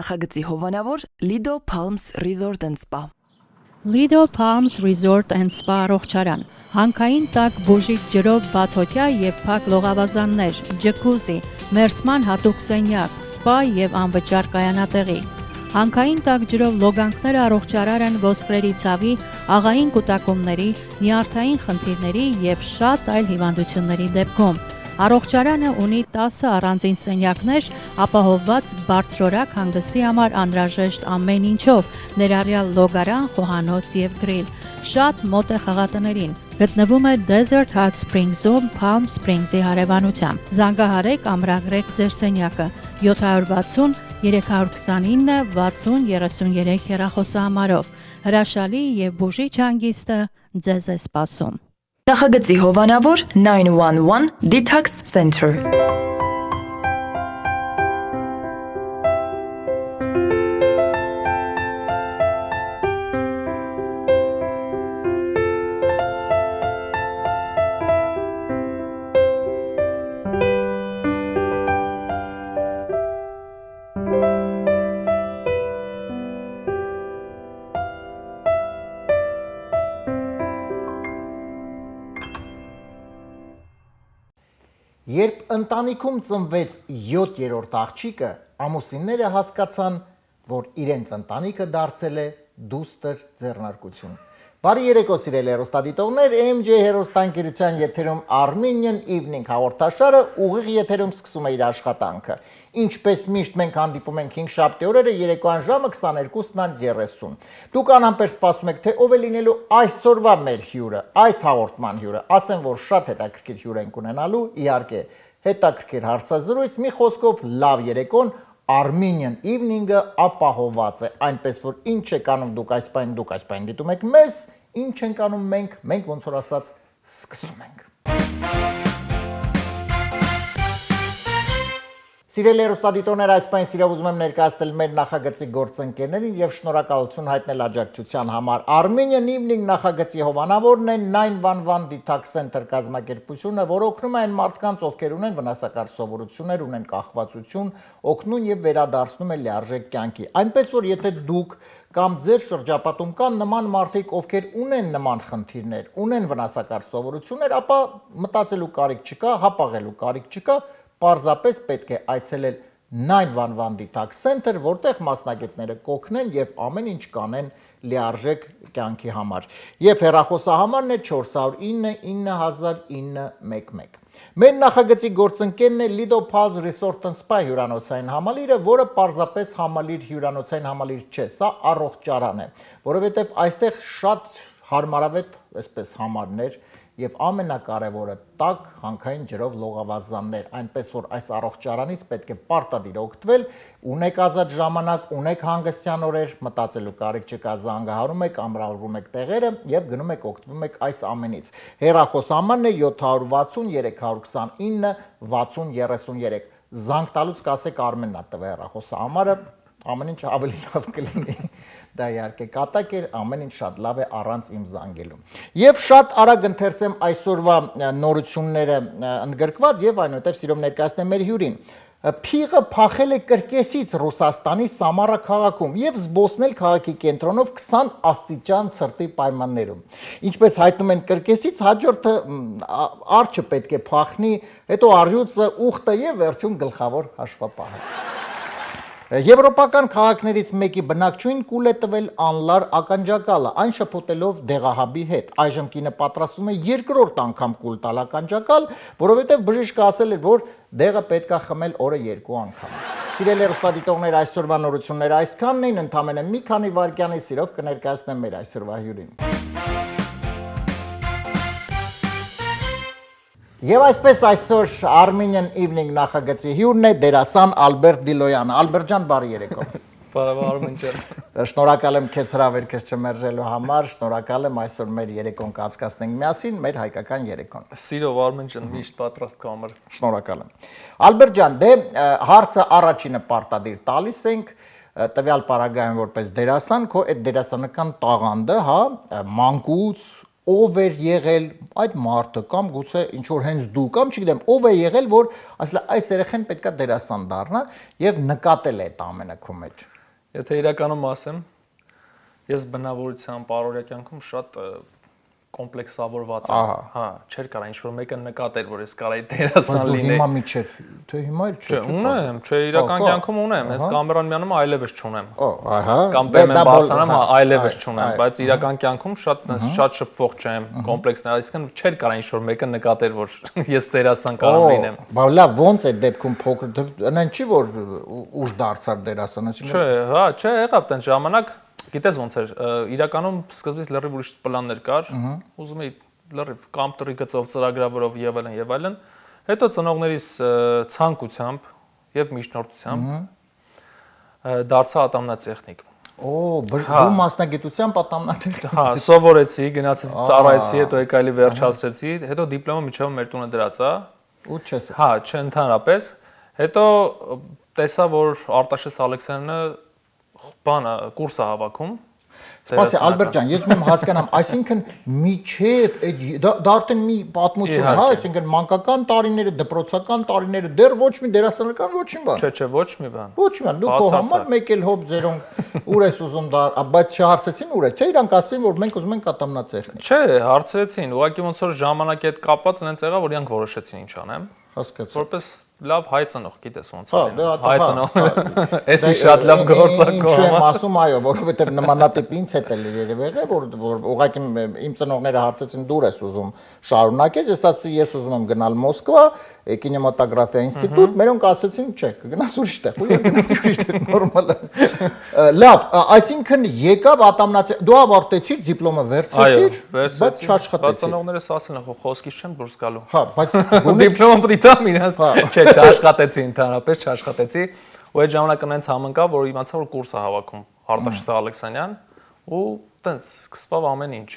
նախագծի հովանավոր Lido Palms Resort and Spa։ Lido Palms Resort and Spa առողջարան, հանքային տաք բուժիչ ջրով բացօթյա եւ փակ լողավազաններ, ջկուզի, մերսման հատուկ սենյակ, սպա եւ անվճար կայանատեղի։ Հանքային տաք ջրով լոգանքները առողջարար են ոսկրերի ցավի, աղային կուտակումների, նյարդային խնդիրների եւ շատ այլ հիվանդությունների դեպքում։ Առողջարանը ունի 10 առանձին սենյակներ, ապահովված բարձրորակ հանգստի համար անհրաժեշտ ամեն ինչով, ներառյալ լոգարան, խոհանոց եւ գրիլ։ Շատ մոտ է խաղատներին։ Գտնվում է Desert Hot Springs-ում Palm Springs-ի հարևանությամբ։ Զանգահարեք, ամրագրեք ձեր սենյակը 760 329 60 33 հեռախոսահամարով։ Հրաշալի եւ բուժիչ հանգիստը ձեզ է սպասում։ Նախագծի հովանավոր 911 Detox Center։ Երբ ընտանիքում ծնվեց 7-րդ աղջիկը, ամուսինները հասկացան, որ իրենց ընտանիքը դարձել է դուստր ձեռնարկություն։ Բարի երեկո սիրելի հեռուստադիտողներ, MJ հեռուստաընկերության եթերում Armenian Evening հաղորդաշարը ուղիղ եթերում սկսում է իր աշխատանքը։ Ինչպես միշտ մենք հանդիպում ենք 5 շաբթի օրերը երեկոյան ժամը 22:30։ Դուք անհամբեր սպասում եք, թե ով է լինելու այսօրվա մեր հյուրը, այս հաղորդման հյուրը։ Ասեմ, որ շատ հետաքրքիր հյուր ենք ունենալու, իհարկե, հետաքրքիր հարցազրույց, մի խոսքով լավ երեկոն Armenian Evening-ը ապահոված է, այնպես որ ինչ եք անում դուք այս պայն դիտում եք մեզ, ինչ ենք անում մենք ոնց որ ասած սկսում ենք։ Սիրելի հեռուստադիտողներ, այս պայն սիրով ուզում եմ ներկայացնել մեր նախագծի գործընկերներին եւ շնորհակալություն հայտնել աջակցության համար։ Armenian Evening նախագծի հովանավորն է 911 Detox Center կազմակերպությունը, որը օգնում է այն մարդկանց, ովքեր ունեն վնասակար սովորություններ, ունեն կախվածություն, օգնում եւ վերադարձնում է լիարժեք կյանքի։ Այնպես որ եթե դուք կամ ձեր շրջապատում կան նման մարդիկ, ովքեր ունեն նման խնդիրներ, ունեն վնասակար սովորություններ, ապա մտածելու կարիք չկա, հապաղելու կարիք չկա, պարզապես պետք է այցելել 911 Detox Center, որտեղ մասնագետները կօգնեն եւ ամեն ինչ կանեն լիարժեք կյանքի համար։ Եվ հեռախոսահամարն է 409 900911։ Մեր նախագծի գործընկերն է Lido Palms Resort and Spa հյուրանոցային համալիրը, որը պարզապես համալիր հյուրանոցային համալիր չէ, սա առողջարան է, որովհետեւ այստեղ շատ հարմարավետ այսպես համարներ եւ ամենակարևորը տաք հանքային ջրով լողավազաններ, այնպես որ այս առողջարանից պետք է պարտադիր օգտվել, ունեք ազատ ժամանակ, ունեք հանգստյան օրեր, մտածելու կարիք չկա, զանգահարում եք, ամրագրում եք տեղերը եւ գնում եք օգտվում եք այս ամենից։ Հեռախոսահամարն է 760 329 6033։ Զանգ տալուց կասեք Արմենն է տվել հեռախոսահամարը, ամեն ինչ ավելի լավ կլինի։ Դա իհարկե կատակ էր, ամեն ինչ շատ լավ է առանց իմ զանգելու։ Եվ շատ արագ ընթերցեմ այսօրվա նորությունները ընդգրկված եւ այնուհետեւ սիրում ներկայացնեմ մեր հյուրին։ Փիղը փախել է կրկեսից Ռուսաստանի Սամարա քաղաքում եւ զբոսնել քաղաքի կենտրոնով 20 աստիճան ցրտի պայմաններում։ Ինչպես հայտնում են կրկեսից, հաջորդը արջը պետք է փախնի, հետո առյուծը, ուխտը եւ վերջում գլխավոր հաշվապահը։ Եվրոպական քաղաքներից մեկի բնակչուհին կուլ է տվել անլար ականջակալը, այն շփոթելով դեղահաբի հետ։ Այժմ կինը պատրաստվում է երկրորդ անգամ կուլ տալ ականջակալ, որովհետև բժիշկը ասել էր, որ դեղը պետք է խմել օրը 2 անգամ։ Սիրելի հեռուստադիտողներ, այսօրվա նորությունները այսքանն էին, ընդամենը մի քանի վայրկյանից սիրով կներկայացնեմ մեր այսօրվա հյուրին։ Եվ այսպես այսօր Armenian Evening նախագծի հյուրն է դերասան Ալբերտ Դիլոյանը։ Ալբերտ ջան, բարի երեկո։ Բարև Արմեն ջան։ Շնորհակալ եմ քեզ հրավերքս չմերժելու համար, շնորհակալ եմ այսօր մեր երեկոն կացկացնենք միասին, մեր հայկական երեկոն։ Սիրով Արմեն ջան, միշտ պատրաստ կամեր։ Շնորհակալ եմ։ Ալբերտ ջան, դե հարցը առաջինը պարտադիր տալիս ենք, տվյալ պարագայում որպես դերասան, քո այդ դերասանական տաղանդը, հա, մանկուց ով էր եղել այդ մարդը կամ գուցե ինչ որ հենց դու կամ չգիտեմ ով է եղել որ ասել այս երեխան պետքա դերասան դառնա եւ նկատել է այդ ամենը քո մեջ։ Եթե իրականում ասեմ, ես բնավորության պարորյա կյանքում շատ կոմպլեքսավորված եմ։ Հա, չէր կարա ինչ-որ մեկը նկատել, որ ես կարայի դերասան լինեի։ Հիմա միջև, թե հիմա էլ չէ։ Ունեմ, չէ, իրական կյանքում ունեմ, հենց կամերան միանում այլևս չունեմ։ Ահա։ Կամ բեմեն բարձրանամ, այլևս չունեմ, բայց իրական կյանքում շատ շփվող չեմ, կոմպլեքսներ, այսինքն չէր կարա ինչ-որ մեկը նկատել, որ ես դերասան կարող լինեմ։ Բա լավ, ո՞նց է դեպքում փոքր, այնն չի որ ուժ դարձար դերասան, այսինքն։ Չէ, հա, չէ, եղավ տենց ժամանակ, գիտես ոնց էր, իրականում սկզբից լրիվ ուրիշ պլաններ կար, ուզում էի լրիվ կամ տրի գծով ծրագրավորով եւ այլն, հետո ծնողներիս ցանկությամբ եւ միջնորդությամբ դարձա ատամնատեխնիկ։ Դու մասնագիտությամբ ատամնատեխնիկ։ Հա, սովորեցի, գնացեցի, ծառայեցի, հետո եկա էլի վերջացրեցի, հետո դիպլոմը միջով մեր տունը դրածա։ Ու չես։ Հա, չընդհանրապես։ Հետո տեսա, որ Արտաշես Ալեքսյանը բանը կուրս է հավաքում։ Սպասի Ալբերտ ջան, ես ում հասկանամ, այսինքն միջև դա արդեն մի պատմություն է, հա, այսինքն մանկական տարիները, դպրոցական տարիները դեռ ոչ մի դերասանական ոչինչ բան։ Չէ, ոչ մի բան։ Ոչ մի բան, դու քո համար մեկ էլ հոբ զերոնք ուր ես ուզում դա, բայց չհարցեցին ուր է, չէ, իրանք ասեցին, որ մենք ուզում ենք ատամնատեխնիկ։ Չէ, հարցրեցին, ուղղակի ոնց որ ժամանակի հետ կապված այնց եղավ, որ իրանք որոշեցին ինչ անեմ։ Հասկացա։ Որպես լավ հայ ծնող, գիտես ոնց է։ հայ ծնող։ Էսի շատ լավ գործակող։ Ինչ եմ ասում, այո, որովհետև նմանատիպ ինձ հետ էլ երևել է, որ ուղղակի իմ ծնողները հարցեցին դուր ես ուզում շարունակես, ես ասացի ես ուզում եմ գնալ Մոսկվա, կինեմատոգրաֆիա ինստիտուտ, մերոնք ասացին, չէ, կգնաս ուրիշ տեղ, ու ես գնացի ուրիշ տեղ, նորմալ է։ Լավ, այսինքն եկավ ատամնատեխնիկ, դու ավարտեցիր, դիպլոմը վերցրեցիր, բայց չաշխատեցիր։ Ծնողներս ասել են, խոսքից չեմ դուրս գալու։ Հա, բայց դիպլոմը պետք է տամ իրաց։ Չէ, չաշխատեցի ընդհանրապես, չաշխատեցի։ Ու այդ ժամանակ այնց համընկավ, որ իմացա, որ կուրս է հավաքում Արտաշես Ալեքսանյան, ու տենց սկսավ ամեն ինչ։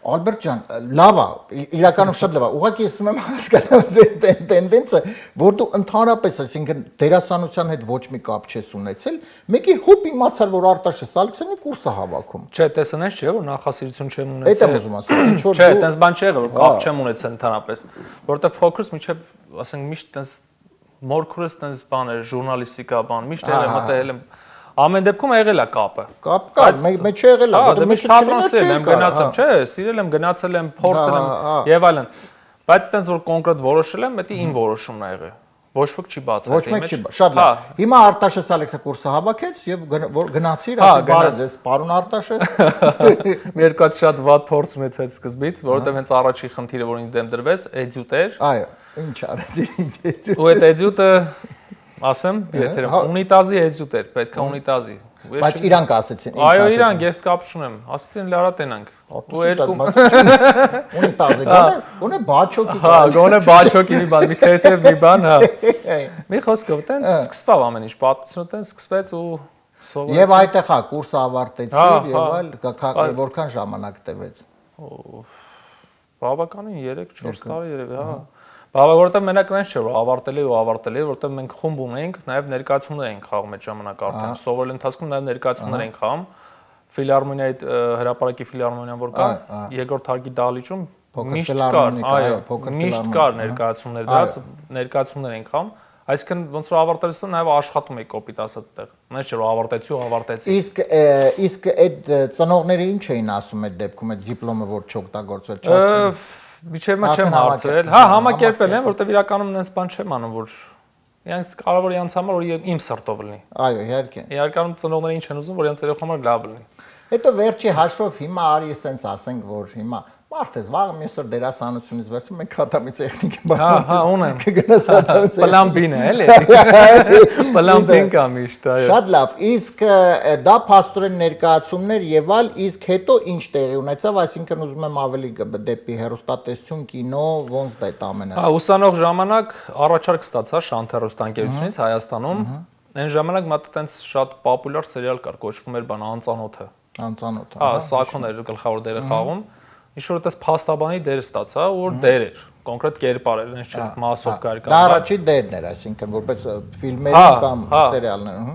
Ալբերտ ջան, լավ է, իրականում շատ լավ է։ Ուղղակի ես ուզում եմ հասկանալ այս տենդենսը, որ դու ընդհանրապես, այսինքն դերասանության հետ ոչ մի կապ չես ունեցել, մեկի հոբ իմացար, որ Արտաշես Ալեքսյանի կուրս է հավաքում։ Չէ, տեսնես չէ, որ նախասիրություն չեմ Էդ եմ ունեցել։ ուզում ասել, ինչ որ Չէ, տենց բան չէ, որ կապ չեմ ունեցել ընդհանրապես, որովհետև փոքրուց միջև, ասենք, միշտ տենց մորքուրս տենց բան էր, ժուրնալիստիկա բան, միշտ մտել եմ Ամեն դեպքում եղել է կապը։ Կապ կա, մեջ եղել է, որտեղ մեջ չլինի եմ գնացել, չէ, սիրել եմ, գնացել եմ, փորձել եմ եւ այլն։ Բայց այտենց որ կոնկրետ որոշել եմ, դա իմ որոշումն է եղել։ Ոչ ոք չի բացել։ Ոչ մեկ չի, շատ լավ։ Հիմա Արտաշես Ալեքսը կուրսը հավաքեց եւ գնացիր, ասի բարի ձեզ, պարոն Արտաշես։ Մի երկու հատ շատ վատ փորձ ունեցել սկզբից, որովհետեւ հենց առաջի խնդիրը, որ ինձ դեմ դրվեց, էդյուտ էր։ Այո, ինչ արեցի, ինչ էդյուտ։ Ու այդ էդյուտը ասեմ, եթե ունիտազի էդյուտ էր, պետք է ունիտազի։ Բայց իրանք ասեցին, ինչ ասեցին։ Այո, իրանք, ես կապ չունեմ։ Ասեցին լարա տենանք։ Ու երկու ունիտազի գոնե բաչոկի։ Հա, գոնե բաչոկի մի բան, մի քեթև մի բան, հա։ Մի խոսքով տենց սկսավ ամեն ինչ, պատմությունը տենց սկսվեց ու սովորեցի։ Եվ այդտեղ հա կուրսը ավարտեցիր եւ այլ որքան ժամանակ տևեց։ Բավականին 3-4 տարի երևի, հա։ Որովհետև մենակ այնց չէ, որ ավարտել է, որովհետև մենք խումբ ունենք, նաև ներկայացումներ ենք խաղում այդ ժամանակ արդեն։ Սովորել ընթացքում նաև ներկայացումներ ենք խաղում։ Ֆիլհարմոնիայի հրապարակի ֆիլհարմոնիան որ կա, երկրորդ հարկի դահլիճում միշտ կար, այո, միշտ կար ներկայացումներ, դրանց ներկայացումներ ենք խաղում։ Այսինքն ոնց որ ավարտելուց նաև աշխատում եք կոպիտ ասած այդտեղ։ Այնց չէ որ ավարտեցի ու ավարտեցի։ Իսկ այդ ծնողները ինչ էին ասում այդ դեպքում, այդ դիպլոմը որ չօգտագործվել, չասում։ Միջևը չեմ հարցրել։ Հա, համակերպել են, որտեվ իրականում նենց բան չեմ անում, որ իրանք կարող է իրանք համար որ իմ սրտով լինի։ Այո, իհարկե։ Իրականում ծնողները ինչ են ուզում, որ իրանք երեխա համար լավ լինի։ Հետո վերջի հաշվով հիմա արի սենց ասենք, որ հիմա մարդես վաղը միսոր դերասանությունից վերցում մենք ատամի տեխնիկի բան։ Հա, ունեմ։ Կգնաս ատամի պլան B-ն է, էլի։ Պլան B-ն կա միշտ, այո։ Շատ լավ, իսկ դա փաստորեն ներկայացումներ եւ այլ, իսկ հետո ինչ տեղի ունեցավ, այսինքն ուզում եմ ավելի դեպի հեռուստատեսություն, կինո, ոնց դա այդ ամենը։ Հա, ուսանող ժամանակ առաջարկ ստացա Շանթ հեռուստաընկերությունից Հայաստանում։ Այն ժամանակ մա տենց շատ պոպուլյար սերիալ կար, կոչվում էր բան Անծանոթը։ Անծանոթը։ Հա, Սաքոն էր գլխավոր դերը խաղում։ Ինչ-որ այդպես փաստաբանի դեր ստացա, որ դեր էր, կոնկրետ կերպար էր, այնց չէ, մասով կար կամ։ Դա առաջի դերն էր, այսինքն որպես ֆիլմերում կամ սերիալներում։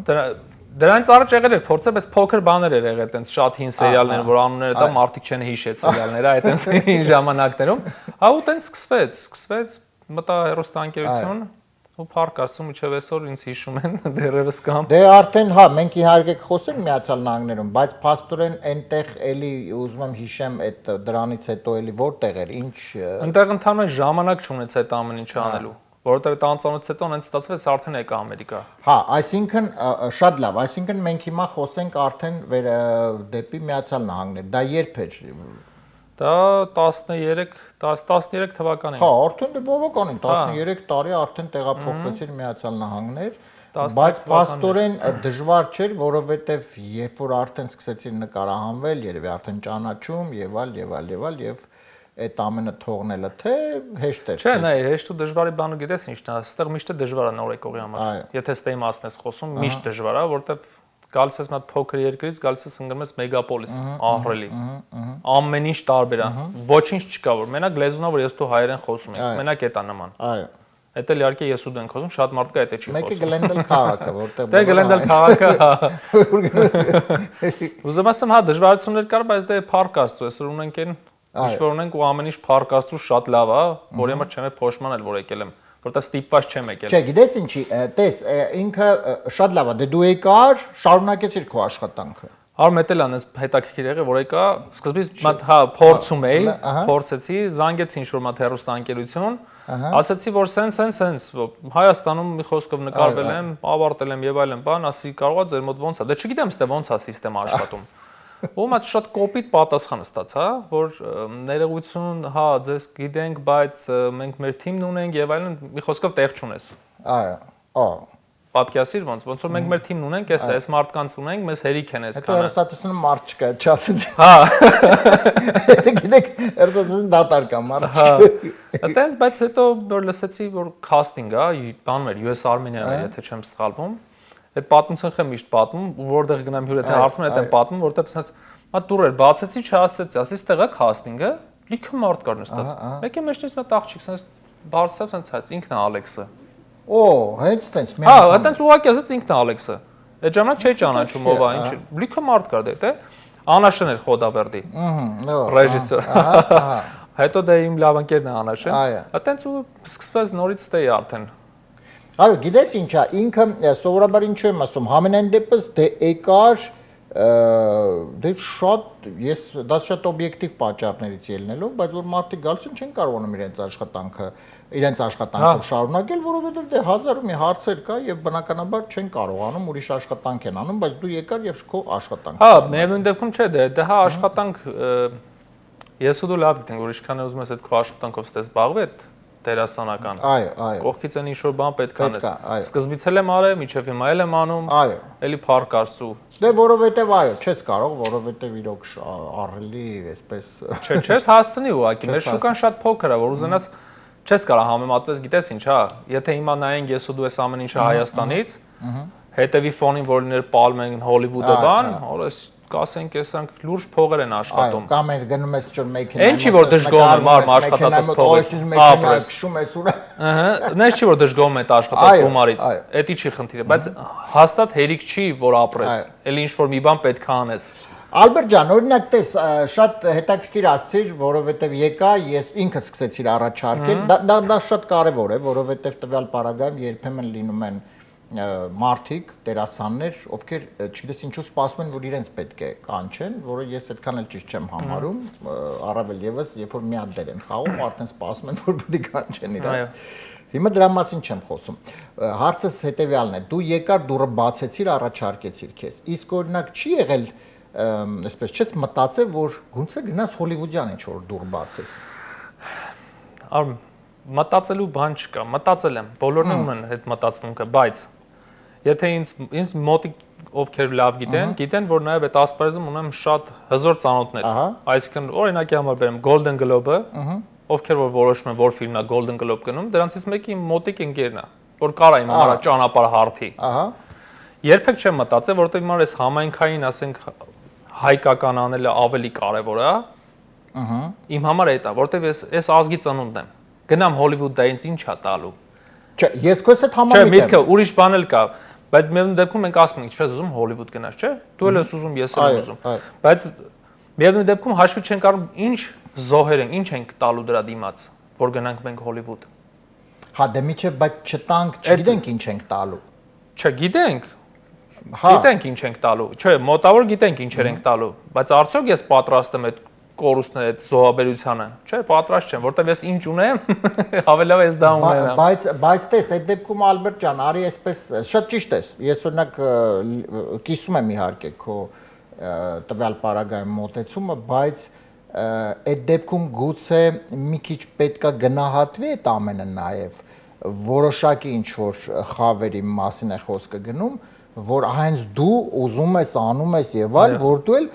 Դրանից առաջ եղել էր փորձը, բայց փոքր բաներ էր եղել, այտենց շատ հին սերիալներ, որ անունները դա մարդիկ չեն հիշել սերիալները, այտենց հին ժամանակներում։ Հա ու այտենց սկսվեց, մտա հեռուստաընկերություն, ու փառք Աստծո միջև այսօր ինձ հիշում են դերևս կամ։ Դե արդեն հա, մենք իհարկե խոսենք Միացյալ Նահանգներում, բայց փաստորեն այնտեղ էլի ուզում եմ հիշեմ այդ դրանից հետո էլի որտեղ էր, ինչ Այնտեղ ընդհանրապես ժամանակ չունեց այդ ամեն ինչը անելու, որովհետև այդ անծանոթից հետո այնց ստացվեց արդեն եկա Ամերիկա։ Հա, այսինքն շատ լավ, այսինքն մենք հիմա խոսենք արդեն դեպի Միացյալ Նահանգներ։ Դա երբ էր։ Դա 13 թվականին։ Հա, արդեն դե բավականին 13 տարի արդեն տեղափոխվեցին Միացյալ Նահանգներ, բայց փաստորեն դժվար չէր, որովհետև երբ որ արդեն սկսեցին նկարահանվել, երևի արդեն ճանաչում եւ այլ եւ այդ ամենը թողնելը թե հեշտ էր։ Չէ, նայ, հեշտ ու դժվարի բանը գիտես ինչն է, այստեղ միշտ դժվար է նոր եկողի համար։ Եթե ստեի մասն ես խոսում, միշտ դժվար է, որովհետև գալիս ես մի փոքր երկրից, գալիս ես ընկնում ես մեգապոլիս, ահռելի։ Ամեն ինչ տարբեր է։ Ոչինչ չկա որ։ Մենակ լեզունա որ ես դու հայերեն խոսում ենք, մենակ էտա նման։ Այո։ Էդ էլ իհարկե ես ու դու ենք խոսում, շատ մարդ կա էտե չի խոսում։ Մեկը Գլենդել քաղաքը, որտեղ Դե Գլենդել քաղաքը, հա։ Ուզում ասեմ, հա, դժվարություններ կար, բայց դե փառք Աստծո, այսօր ունենք այն ինչ որ ունենք ու ամեն ինչ փառք Աստծո շատ լավ է, որի համար չեմ փոշմանել, որ եկել եմ, որտեղ ստիպված չեմ եկել։ Չէ, գիտես ինչի, տես, ինքը շատ լավ է, դե դու եկար, շարունակեցիր քո աշխատանքը։ Արմետել անես հետաքրքիր եղել, որ եկա, սկզբից մատ հա փորձում էի, փորձեցի, զանգեցի ինչ-որ մատ հեռուստաընկերություն, ասացի որ սենց, Հայաստանում մի խոսքով նկարվել եմ, ավարտել եմ եւ այլն, բան, ասի կարողա ձեր մոտ ոնց է։ Դե չգիտեմ ստե ոնց է համակարգը աշխատում։ Ու մատ շատ կոպիտ պատասխան ստացա, որ ներողություն, հա, ձեզ գիտենք, բայց մենք մեր թիմն ունենք եւ այլն, մի խոսքով տեղ չունես։ Այո, Պատկասիր ոնց որ մենք մեր թիմն ունենք, այս մարդկանց ունենք, մեզ հերիք են Հետո այսքանը։ հերոստատուսում մարդ չկա, չասեցի։ Հա։ Դե գիտեք, հերոստատուսում դատար կա, մարդ Հա։ չկա։ Այդտենց, բայց հետո որ լսեցի, որ casting է, բանում էր US Armenia-ը, եթե չեմ սխալվում։ Այդ պատմությունը խեմ միշտ պատմում, որտեղ գնամ հյուր եթե հարցում են, այդ եմ պատմում, որտեղ ասած, մա դուր էր, բացեցի, չհասցեցի, ասի, «Ստեղ է casting-ը», լիքը մարդ կար նստած։ Մեկը մեջից մտ աղջիկ, ասես բարձրացավ, ասած հայց, ինքն է Ալեքսը։ Օ, հենց տենց Հա, այդտենց ուղղակի ասած ինքն է Ալեքսը։ Այդ ժամանակ չէի ճանաչում ով է, ինչ, լիքը մարդ կար դե, Անաշեն էր Խոդաբերդի։ Ռեժիսոր։ Հետո դե իմ լավ ընկերն է Անաշեն։ Այդտենց ու սկսվեց նորից ստեի արդեն։ Այո, գիտես ինչ է, ինքը սովորաբար ինչ եմ ասում, համենայն դեպս դե եկար դե շատ ես դա շատ օբյեկտիվ պատճառներից ելնելով, բայց որ մարդիկ գալիս են չեն կարողանում իրենց աշխատանքը շարունակել, որովհետև դե հազար ու մի հարցեր կա եւ բնականաբար չեն կարողանում ուրիշ աշխատանք են անում, բայց դու եկար եւ քո աշխատանքը։ Հա, միևնույն դեպքում չէ, դե հա աշխատանք ես ու դու լավ գիտենք, որ ինչքան ուզում ես այդ քո աշխատանքով ստես զբաղվել, դերասանական։ Այո։ Կողքից են ինչ-որ բան պետք է անես։ Սկզբից էլ եմ արել, միջև հիմա էլ եմ անում։ Այո։ Էլի փառք Աստծո։ Դե որովհետև այո, չես կարող, որովհետև իրոք առելի այսպես։ Չէ, չես հասցնի ուղղակի։ Մեր շուկան շատ փոքր է, որ ուզենաս չես կարող համեմատես, գիտես ինչ, հա։ Եթե հիմա նայենք ես ու դու ես ամեն ինչը Հայաստանից, հետևի ֆոնին որ լիներ Palm-ն, Hollywood-ը բան, օրես կասենք էսանք լուրջ փողեր են աշխատում։ Կամ էլ գնում ես ճոր մեքենա։ Էն չի որ դժգոհում եմ մարդ աշխատածից փողից։ Մեքենա քշում ես ուրա։ Ահա, նես չի որ դժգոհում եմ այդ աշխատած գումարից։ Էդի չի խնդիրը, բայց հաստատ հերիք չի որ ապրես։ Էլի ինչ որ մի բան պետք է անես։ Ալբերտ ջան, օրինակ տես, շատ հետաքրքիր ասցիր, որովհետև եկա, ես ինքս սկսեցի առաջարկել, դա շատ կարևոր է, որովհետև տվյալ պարագայում երբեմն լինում են մարդիկ, դերասաններ, ովքեր չգիտես ինչու սպասում են, որ իրենց պետք է կանչեն, որը ես այդքան էլ ճիշտ չեմ համարում, առավել եւս, երբ որ մի հատ դեր են խաղում, արդեն սպասում են, որ պետք է կանչեն իրենց։ Հիմա դրա մասին չեմ խոսում։ Հարցս հետեւյալն է. դու եկար դուրը բացեցիր, առաջարկեցիր քեզ։ Իսկ օրինակ չի եղել այսպես չես մտածել, որ գուցե գնաս հոլիվուդյան ինչ-որ դուր բացես։ Մտածելու բան չկա, մտածել եմ, բոլորն ունեն այդ մտածմունքը, բայց եթե ինձ մոտիկ ովքեր լավ գիտեն, որ նաև այդ ասպարեզում ունեմ շատ հզոր ծանոթներ։ Այսինքն օրինակի համար բերեմ Golden Globe-ը, ովքեր որ որոշում են որ ֆիլմն է Golden Globe գնում, դրանցից մեկը իմ մոտիկ ընկերն է, որ կարա իմ համար ճանապարհ հարթի։ Երբեք չեմ մտածել, որովհետև իմ այս համայնքային, ասենք, հայկական անելը ավելի կարևոր է։ Իմ համար է դա, որովհետև ես ազգի ծնունդն եմ։ Գնամ Հոլիվուդ դա ինձ ինչ է տալու։ Չէ, ես քոս հետ համամիտ եմ։ Չէ, միտքը ուրիշ բան էլ կա, բայց միևնույն դեպքում մենք ասում ենք, չես ուզում Հոլիվուդ գնաս, չէ՞։ Դու էլ ես ուզում, ես էլ եմ ուզում։ Բայց միևնույն դեպքում հաշվի չենք առնում ինչ զոհեր են, ինչ ենք տալու դրա դիմաց, որ գնանք մենք Հոլիվուդ։ Հա, դե միջև բայց չտանք, չգիտենք ինչ ենք տալու։ Չգիտենք։ Հա։ Գիտենք ինչ ենք տալու։ Չէ, մոտավոր գիտենք ինչեր ենք տալու, բայց արդյոք ես պատրաստ եմ այդ կորուստները, այդ զոհաբերությանը։ Չէ, պատրաստ չեմ, որտեվ ես ինչ ունեմ, ավելի լավ ես դա ունենամ։ Բայց տես, այդ դեպքում Ալբերտ ջան, արի այսպես, շատ ճիշտ ես։ Ես օրինակ կիսում եմ իհարկե քո տվյալ պարագայում մոտեցումը, բայց այդ դեպքում գուցե մի քիչ պետքա գնահատվի այդ ամենը նաև որոշակի ինչ որ խավերի մասին է խոսքը գնում, որ հենց դու ուզում ես, անում ես եւ այլ, որ դու էլ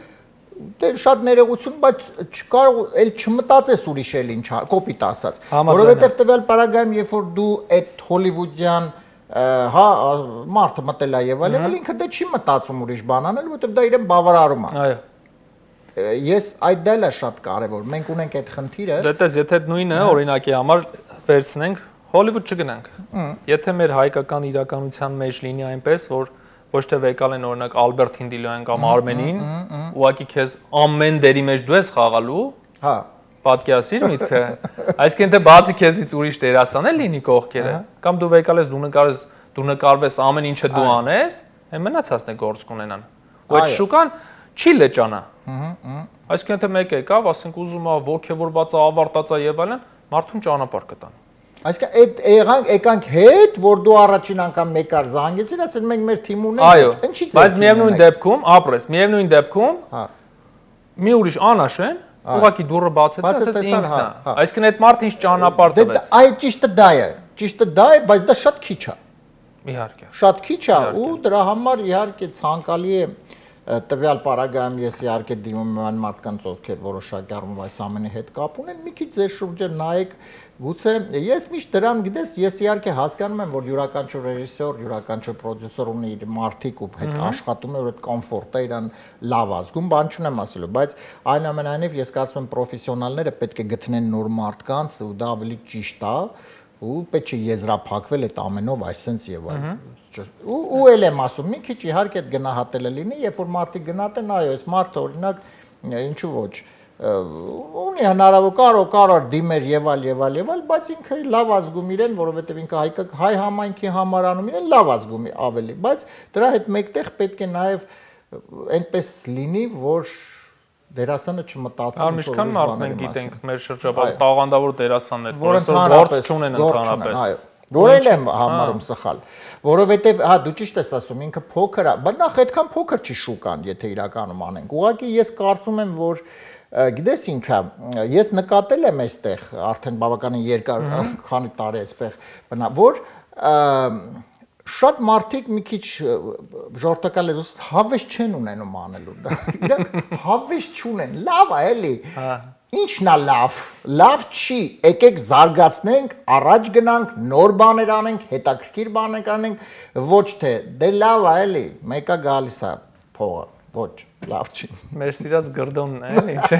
դե շատ ներողություն, բայց չկարող էլ չմտածես ուրիշ էլ ինչ, կոպիտ ասած, որովհետեւ տվյալ պարագայում երբ որ դու այդ հոլիվուդյան հա մարդը մտել է եւ այլ, ինքը դե չի մտածում ուրիշ բան անել, որովհետեւ դա իրեն բավարարում է։ Այո։ Ես այդ դել է շատ կարևոր։ Մենք ունենք այդ խնդիրը։ Դե տես, եթե նույնը օրինակի համար վերցնենք, Հոլիվուդ չգնանք։ Եթե մեր հայկական իրականության մեջ լինի այնպես, որ ոչ թե վեկալ են օրինակ Ալբերտ Հինդիլոյան կամ Արմենին, ուղղակի քեզ ամեն դերի մեջ դու ես խաղալու, հա, պատկերացիր միտքը, այսինքն թե բացի քեզից ուրիշ դերասան էլ լինի կողքերը, կամ դու վեկալ ես, դու նկարվես ամեն ինչը դու անես, այն մնացածն է գործ կունենան։ Ու այդ շուկան չի լճանա։ Այսինքն թե մեկ եկավ, ասենք ուզում է ոգևորված է, ավարտած է եւ այլն, մարդուն ճանապարհ կտան։ Այսինքն այդ եկանք հետ, որ դու առաջին անգամ մեկար զանգեցիր, ասել մենք մեր թիմ ունենք, այո, ինչի՞ց է։ բայց միևնույն դեպքում, ապրես, միևնույն դեպքում, մի ուրիշ անաշեն, ուղղակի դուռը բացեց, ասեց ինքն է։ Այսինքն այդ մարդը ինչ ճանապարհ տվեց։ Այդ ճիշտը դա է, բայց դա շատ քիչ է։ Իհարկե։ Շատ քիչ է ու դրա համար իհարկե ցանկալի է տվյալ պարագայում ես իհարկե դիմում եմ այն մարդկանց, ովքեր որոշակի առումով այս ամենի հետ կապ ունեն, մի քիչ ձեր շուրջը նայեք, գուցե ես միշտ դրան գիտես, ես իհարկե հասկանում եմ, որ յուրաքանչյուր ռեժիսոր, յուրաքանչյուր պրոդյուսեր ունի իր մարդիկ ու հետ աշխատում է, որ այդ կոմֆորտը իրան լավ ազգում, բան չունեմ ասելու, բայց այնուամենայնիվ ես կարծում եմ պրոֆեսիոնալները պետք է գտնեն նոր մարդկանց ու դա ավելի ճիշտ է ու պետք է եզրափակվել այդ ամենով այսպես եւ այլն ու էլ եմ ասում մի քիչ իհարկե այդ գնահատելը լինի երբ որ մարդիկ գնահատեն այո այս մարդը օրինակ ինչու ոչ ունի հնարավոր կարող դիմեր եւ այլ բայց ինքը լավ ազգում իրեն որովհետեւ ինքը հայ համայնքի համար անում իրեն լավ ազգում ավելի բայց դրա հետ մեկտեղ պետք է նաեւ այնպես լինի որ դերասանը չմտածի Արմիշքան մարդ մենք գիտենք մեր շրջապատում տաղանդավոր դերասաններ, որոնք չունեն ընդհանրապես։ Այո, որել եմ համարում սխալ, որովհետև հա դու ճիշտ ես ասում, ինքը փոքր է, բայց նախ այդքան փոքր չի շուկան, եթե իրականում անենք։ Ուղղակի ես կարծում եմ, որ գիտես ինչա, ես նկատել եմ այստեղ արդեն բավականին երկար քանի տարի այստեղ որ շատ մարդիկ մի քիչ ժողովրդական լեզուս հավես չեն ունենում անելու դա։ Իրանք հավես չունեն, լավ է էլի։ Ինչն է լավ չի, եկեք զարգացնենք, առաջ գնանք, նոր բաներ անենք, հետաքրքիր բաներ անենք, ոչ թե դե լավ է էլի, մեկը գալիս է փողը, ոչ, լավ չի։ Մեր սիրած գրդոմն է, էլի, չէ։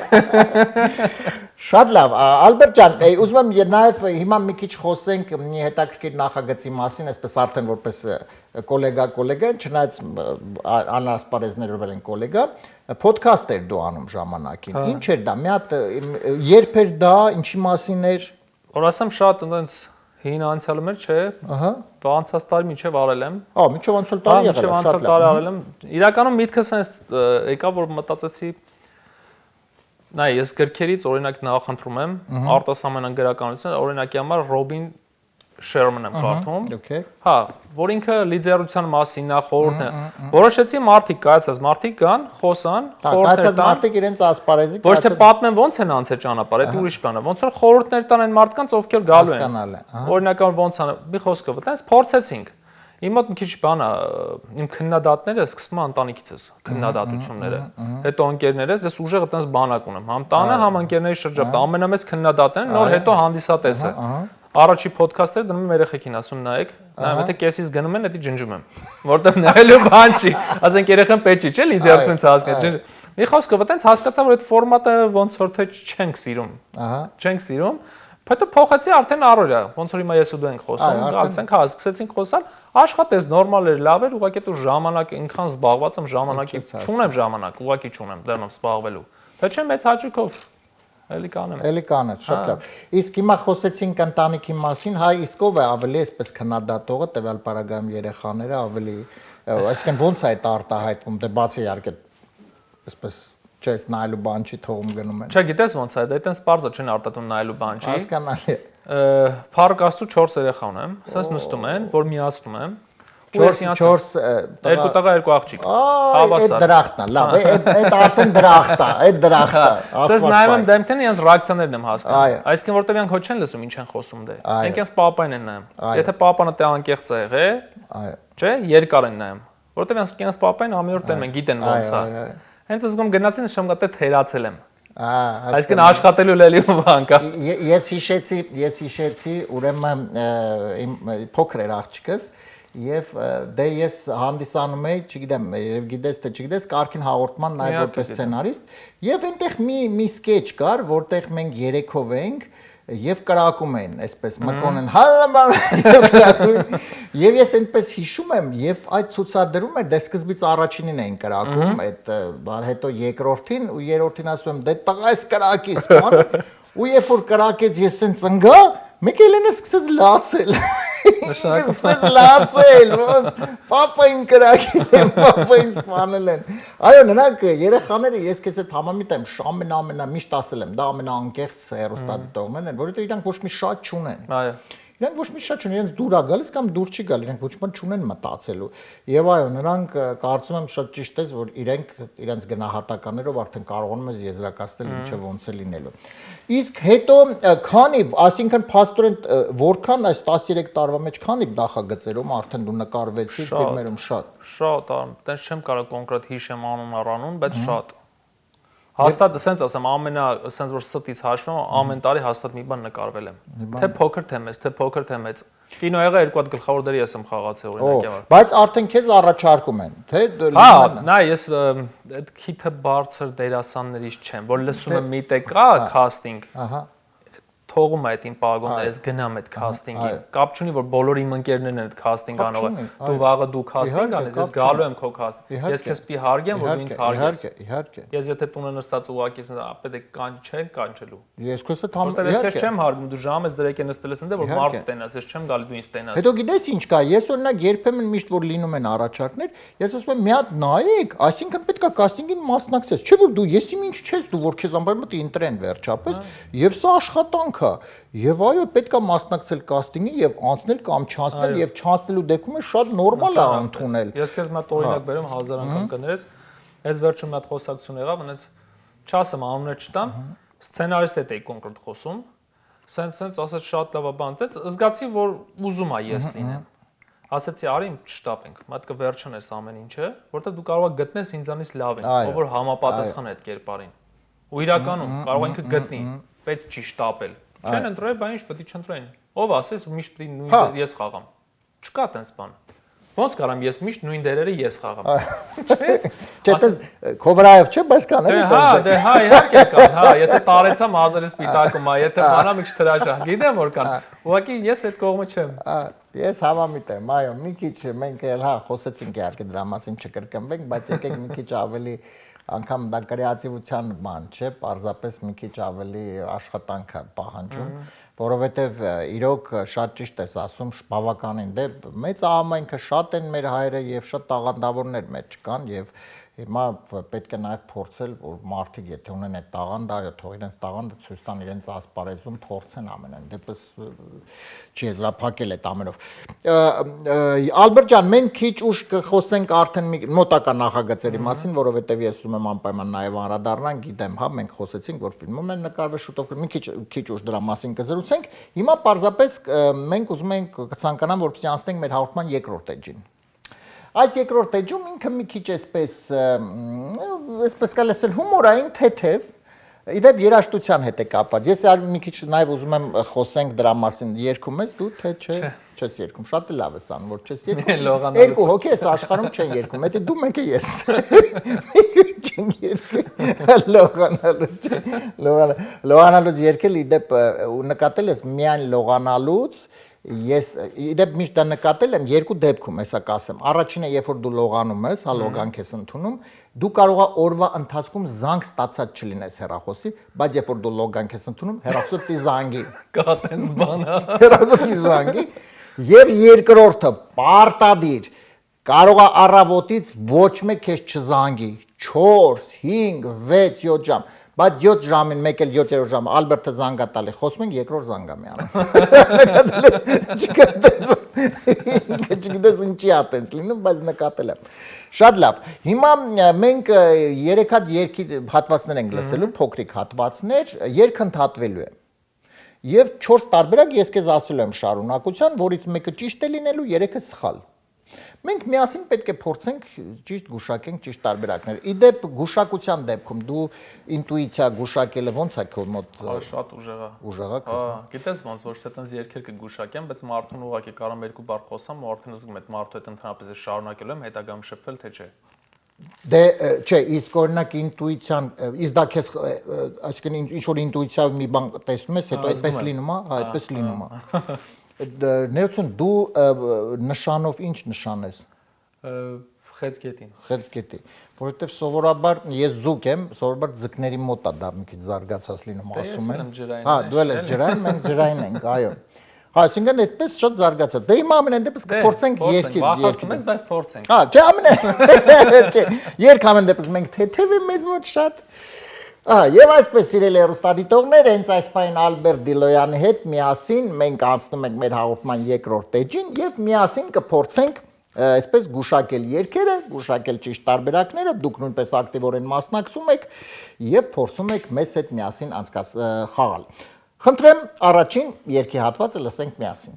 Շատ լավ, Ալբերտ ջան, ուզում եմ նաև հիմա մի քիչ խոսենք մի հետաքրքիր նախագծի մասին, այսպես արդեն որպես կոլեգա, չնայած անասպարեզներով են կոլեգա, podcast էր դու անում ժամանակին։ Ինչ էր դա, մի հատ երբ էր դա, ինչի մասին էր։ Որ ասեմ շատ այնց հին անցյալում էր, չէ։ Ահա։ Անցած տարի միջև արել եմ։ Հա, միջև անցյալ տարի եղել է, շատ լավ։ Անցյալ տարի արել եմ։ Իրականում միտքս այնց եկա, որ մտածեցի նայ, ես գրքերից օրինակ նախընտրում եմ արտասահմանյան գրականություն, օրինակի համար Ռոբին Շերման եմ կարդում։ Հա, որ ինքը լիդերության մասին նախորդ է։ Որոշեցի մարդիկ կայացած մարդիկ կան, խոսան, խորհուրդներ տան։ Մարդիկ իրենց ասպարեզի ոչ թե պատմեն ոնց են անցել ճանապարհ, դա ուրիշ բան է։ Ոնց որ խորհուրդներ տան այն մարդկանց, ովքեր գալու են։ Օրինական ոնց է, մի խոսքով, այտենց փորձեցինք։ Իմ մոտ մի քիչ բան է, իմ քննադատները սկսում են ընտանիքից ես, քննադատությունները։ Հետո ընկերներս, ես ուժեղ այտենց բանակ ունեմ, համ տանը, համ ընկերների շրջապատում, ամենամեծ քննադատն նոր հետո հանդիսատես է։ Առաջի ոդքասթերը դնում եմ երեխեքին, ասում նայեք, նայում եթե կեսից գնում են, դա ջնջում եմ, որտեղ նայելու բան չի, ասենք երեխան պետք չի, չէ՞, լիդերությունից հասկանալ։ Մի խոսքով այտենց հասկացա, որ այդ ֆորմատը ոնց որ թե չենք սիրում։ Չենք սիրում։ Հետո փոխեցի արդեն առօրյա, ոնց որ հիմա ես ու դու ենք խոսում, գալցենք, հա, սկսեցինք խոսալ, աշխատես նորմալ էր, լավ էր, ուղղակի դու ժամանակ ինքան զբաղված եմ ժամանակի, չունեմ ժամանակ, ուղղակի չունեմ դրանով զբաղվելու։ Թե չէ մեծ հաճույքով Էլի կանեմ։ Էլի կանեմ, շատ լավ։ Իսկ հիմա խոսեցինք ընտանիքի մասին, հայ իսկ ով է ավելի այսպես քննադատողը, տվյալ պարագայում երեխաները ավելի, այսինքն ոնց է այդ արտահայտվում, դե բացի իհարկե այսպես չես նայելու բան չի թողում գնում են։ Չէ, գիտես ոնց է, դա այտենց པարզը չեն արտատում նայելու բան չի։ Հասկանալի է։ Փառք Աստծո 4 երեխա ունեմ, ասես նստում են, որ միացնում եմ։ 4 երկու տղա, երկու աղջիկ։ Այդ դրախտն է, լավ, այդ արդեն դրախտ է, այդ դրախտ է։ Ասես նայում եմ դեմքին իրենց ռեակցիաներն եմ հասկանում։ Այո։ Այսինքն որտեղ իրանք հո չեն լսում ինչ են խոսում դե։ Այո։ Իրենք իրենց պապային են նայում։ Եթե պապանը տե անկեղծ է եղե, Այո։ չէ, երկար են նայում։ Որտեղ իրենց պապային ամի օր տեն են, գիտեն ոնց է։ Հենց զգում գնացին շոմ գտե թերացել եմ։ Այսինքն աշխատելու լելի բան կա։ Ես հիշեցի, ուրեմն իմ փոքր էր աղջիկս եւ դե ես հանդիսանում էի, չգիտեմ, երբ գիտես թե չգիտես, Կարգին հաղորդման նաեւ որպես սցենարիստ եւ այնտեղ մի սկեչ կար, որտեղ մենք երեքով էինք եւ կրակում էին, այսպես մկոնեն հալաբան եւ ես այնպես հիշում եմ եւ այդ ցուցադրում էր, դե սկզբից առաջինին էին կրակում, այդ հետո երկրորդին ու երրորդին ասում եմ, դե տղա էս կրակիս, բան ու երբ որ կրակեց ես սենց ընկա, մեկ էլենը սկսեց լացել։ Սկսեց լացել, ոնց պապային կրակել են, պապային սպանել են։ Այո, նրանք երեխաները ես քեզ հետ համամիտ եմ, ամենա միշտ ասել եմ, դա ամենաանկեղծ հեռուստադիտողներն են, որովհետև իրանք ոչ մի շատ չունեն։ Այո։ Իրանք ոչ մի շատ չունեն, իրենց դուր է գալիս կամ դուր չի գալ, իրանք ոչ մի բան չունեն մտածելու։ Եվ այո, նրանք կարծում եմ շատ ճիշտ է, որ իրենց գնահատականներով արդեն կարողանում ես եզրակացնել ինչը ոնց է լինելու։ Իսկ հետո քանի, այսինքն փաստորեն որքան այս 13 տարվա մեջ քանի նախագծերում արդեն դու նկարվեցիր ֆիլմերում շատ։ Շատ, այդպես չեմ կարող կոնկրետ հիշեմ անուն առանուն, բայց շատ։ Հաստատ, ասենց ասեմ, ասենց որ ստից հաշվում ամեն տարի հաստատ մի բան նկարվել եմ։ Թե փոքր թե մեծ, թե փոքր թե մեծ։ Կինոյեղը երկու հատ գլխավոր դերի ես եմ խաղացել օրինակ եւ։ Բայց արդեն քեզ առաջարկում են, թե հա, նայ ես այդ քիթը բարձր դերասաններից չեմ, որ լսում եմ մի տեղ կա քաստինգ։ Ահա թողում է այդ իմ պագոնը, ես գնամ այդ քաստինգին։ Կապ չունի, որ բոլոր իմ ընկերներն են այդ քաստինգ անողը։ Դու վաղը դու քաստինգ անես, ես գալու եմ քո քաստինգ։ Ես քեզ պիտի հարգեմ, որ դու ինձ հարգես։ Իհարկե։ Ես եթե տունը նստած ուղակի պետք է կանչեն, կանչելու։ Ես քեզ հետ համ Որտեւ ես քեզ չեմ հարգում, դու ժամես դրեք են նստել ես ընդ որ մարդ տենաս, ես չեմ գալի դու ինձ տենաս։ Հետո գիտես ինչ կա, ես օրինակ երբեմն միշտ որ լինում են առաջարկներ, ես ասում եմ մի հատ նայեք, այսինքն պետքա կաստինգին մասնակցես, չէ՞ որ դու ես իմ ինչ չես դու որ քեզ անպայման մտի ինտրեն վերջապես, եւ սա աշխատանք է։ Եվ այո, պետքա մասնակցել կաստինգին եւ անցնել կամ չանցնել եւ չանցնելու դեպքում շատ նորմալ է ընդունել։ Ես քեզ մատ օրինակ բերեմ 1000 անգամ կներես, այս վերջում մատ խոսակցություն եղավ, այնց չասեմ անունը չտամ, սցենարիստ էի կոնկրետ խոսում, սենց ասած շատ լավ բան տեց, զգացի որ ուզում է ես լինեմ։ Ասացի արի չշտապենք, մատքը վերջն էս ամեն ինչը, որտեղ դու կարող ես գտնես ինձանից լավին, ով որ համապատասխան է այդ կերպարին։ Ու իրականում կարող ինքը գտնի, պետք չի շտապել։ Չեն ընտրել, բան ինչ պետք է չընտրեն։ Ով ասես միշտ պետք նույն ես խաղամ։ Չկա տենց բան։ Ոնց կարամ ես միշտ նույն դերերը ես խաղամ։ Չէ՞։ Չէ, քո վրայով չէ, բայց կան էլի տենց։ Դե հա, իհարկե կան, հա, եթե տարեցա մազերը սպիտակում է, եթե բանամ իջ թրաժա, գիտեմ որ կան։ Ուղղակի ես այդ կողմը չեմ։ Ես համամիտ եմ, այո, մի քիչ մենք էլ հա խոսեցինք իհարկե դրա մասին չկրկնվենք, բայց եկեք մի քիչ ավելի անգամ դա կրեատիվության բան չէ, պարզապես մի քիչ ավելի աշխատանք է պահանջում, որովհետև իրոք շատ ճիշտ ես ասում, բավականին դե մեծ աղամայինքը շատ են մեր հայերը եւ շատ տաղանդավորներ մեջ կան եւ հիմա պետք է նաև փորձել, որ մարդիկ եթե ունեն այդ տաղանդը, այո, թող իրենց տաղանդը ցույց տան իրենց ասպարեզում փորձեն ամենայն դեպս չեզրափակել այդ ամենով։ Ալբերտ ջան, մենք քիչ ուշ կխոսենք արդեն մոտակա նախագծերի մասին, որովհետև ես ուզում եմ անպայման նաև անդրադառնալ, գիտեմ, հա, մենք խոսեցինք, որ ֆիլմում են նկարվել շուտով, մի քիչ ուշ դրա մասին կզրուցենք։ Հիմա պարզապես մենք ուզում ենք կցանկանամ, որպեսզի անցնենք մեր հաղորդման երկրորդ էջին։ Այս երկրորդ էջում ինքը մի քիչ այսպես կա լսել հումորային թեթև, իդեպ երաժշտության հետ է կապված։ Ես մի քիչ նաև ուզում եմ խոսենք դրա մասին, երգում ես դու թե չէ, չես երգում, շատ լավ ես անում, որ չես երգում։ Երկու հոգի ես աշխարհում չեն երգում, եթե դու մեկը ես։ Չեն երգում։ Լողանալուց երգել իդեպ նկատել ես միայն լողանալուց Ես իդեպ միշտ դա նկատել եմ երկու դեպքում, հեսա կասեմ։ Առաջինը, երբ որ դու լողանում ես, հա լոգանք ես ընդունում, դու կարող ես օրվա ընթացքում զանգ ստացած չլինես հեռախոսի, բայց երբ որ դու լոգանք ես ընդունում, հեռախոսը դի զանգի։ Կա տենց բանը։ Հեռախոսը դի զանգի, եւ երկրորդը պարտադիր կարող է առավոտից ոչ մեկ քեզ չզանգի 4, 5, 6, 7 ժամ, բայց 7 ժամին, մեկ էլ 7-րդ ժամը Ալբերտը զանգա տալի, խոսում ենք երկրորդ զանգա մի անում։ Չգիտես ինչի է տենց լինում, բայց նկատել եմ։ Շատ լավ։ Հիմա մենք 3 հատ երգի հատվածներ ենք լսելու, փոքրիկ հատվածներ, երգ ընդհատվելու է։ Եվ 4 տարբերակ ես քեզ ասել եմ շարունակության, որից մեկը ճիշտ է լինելու, 3-ը սխալ։ Մենք միասին պետք է փորձենք ճիշտ գուշակենք ճիշտ տարբերակներ։ Իդեպ գուշակության դեպքում դու ինտուիցիա գուշակելը ո՞նց է քո մոտ։ Շատ ուժեղ է։ Ուժեղ է։ Հա, գիտես ոնց ոչ թե տենց երկեր կգուշակեմ, բայց մարդուն ուղղակի կարամ երկու բառ խոսամ, ու արդեն զգում եմ այդ մարդու հետ ընդհանրապես շարունակելու եմ, հետագայում շփվել թե չէ։ Դե չէ, իսկ օրինակ ինտուիցիան, իսկ դա քեզ, այսինքն ինչ որ ինտուիցիայով մի բան տեսնում ես, հետո այդպես լինում է, հա, այդպես լինում է։ Ներողություն, դու նշանով ինչ նշան ես։ Խեցգետին։ Խեցգետի, որովհետև սովորաբար ես ձուկ եմ, սովորաբար ձկների մոտ է դա մի քիչ զարգացած լինում, ասում են։ Հա, դու էլ ես ջրային, մենք ջրային ենք, այո։ Հա, այսինքն այդպես շատ զարգացած։ Դե հիմա ամեն դեպս կփորձենք երկի։ Վախացնում ես, բայց փորձենք։ Հա, չէ, չէ, երկ ամեն դեպս մենք թեթև է մեզ մոտ շատ։ Եվ այսպես սիրելի հեռուստադիտողներ, հենց այս պայն Ալբերտ Դիլոյանի հետ միասին մենք անցնում ենք մեր հաղորդման երկրորդ էջին եւ միասին կփորձենք այսպես գուշակել երգերը, գուշակել ճիշտ տարբերակները, դուք նույնպես ակտիվորեն մասնակցում եք եւ փորձում եք մեզ հետ միասին խաղալ։ Խնդրեմ առաջին երգի հատվածը լսենք միասին։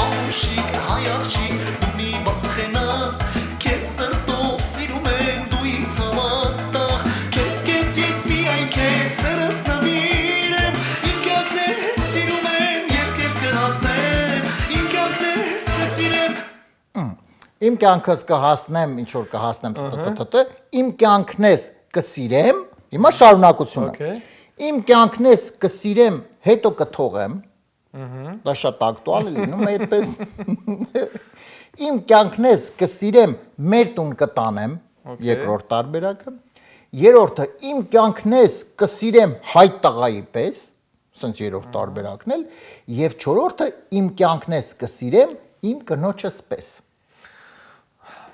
Աշիկ հայախչիկ մի բախենա քեզ սրտով սիրում եմ դու ինձ հավատա քեզ ես միայն քեզ սրս նվիրեմ իմ կյանքն ես սիրում եմ ես քեզ կհասնեմ իմ կյանքն ես կսիրեմ Իմ կյանքս կհասնեմ, ինչ որ կհասնեմ իմ կյանքն ես կսիրեմ, հիմա շարունակությունը։ Իմ կյանքն ես կսիրեմ, հետո կթողեմ։ Դա շատ ակտուալ է լինում է այդպես։ Իմ կյանքն ես կսիրեմ, մեր տուն կտանեմ, երկրորդ տարբերակը։ Երրորդը իմ կյանքն ես կսիրեմ հայ տղայի պես, ասենց երրորդ տարբերակն էլ, եւ չորրորդը իմ կյանքն ես կսիրեմ իմ կնոջս պես։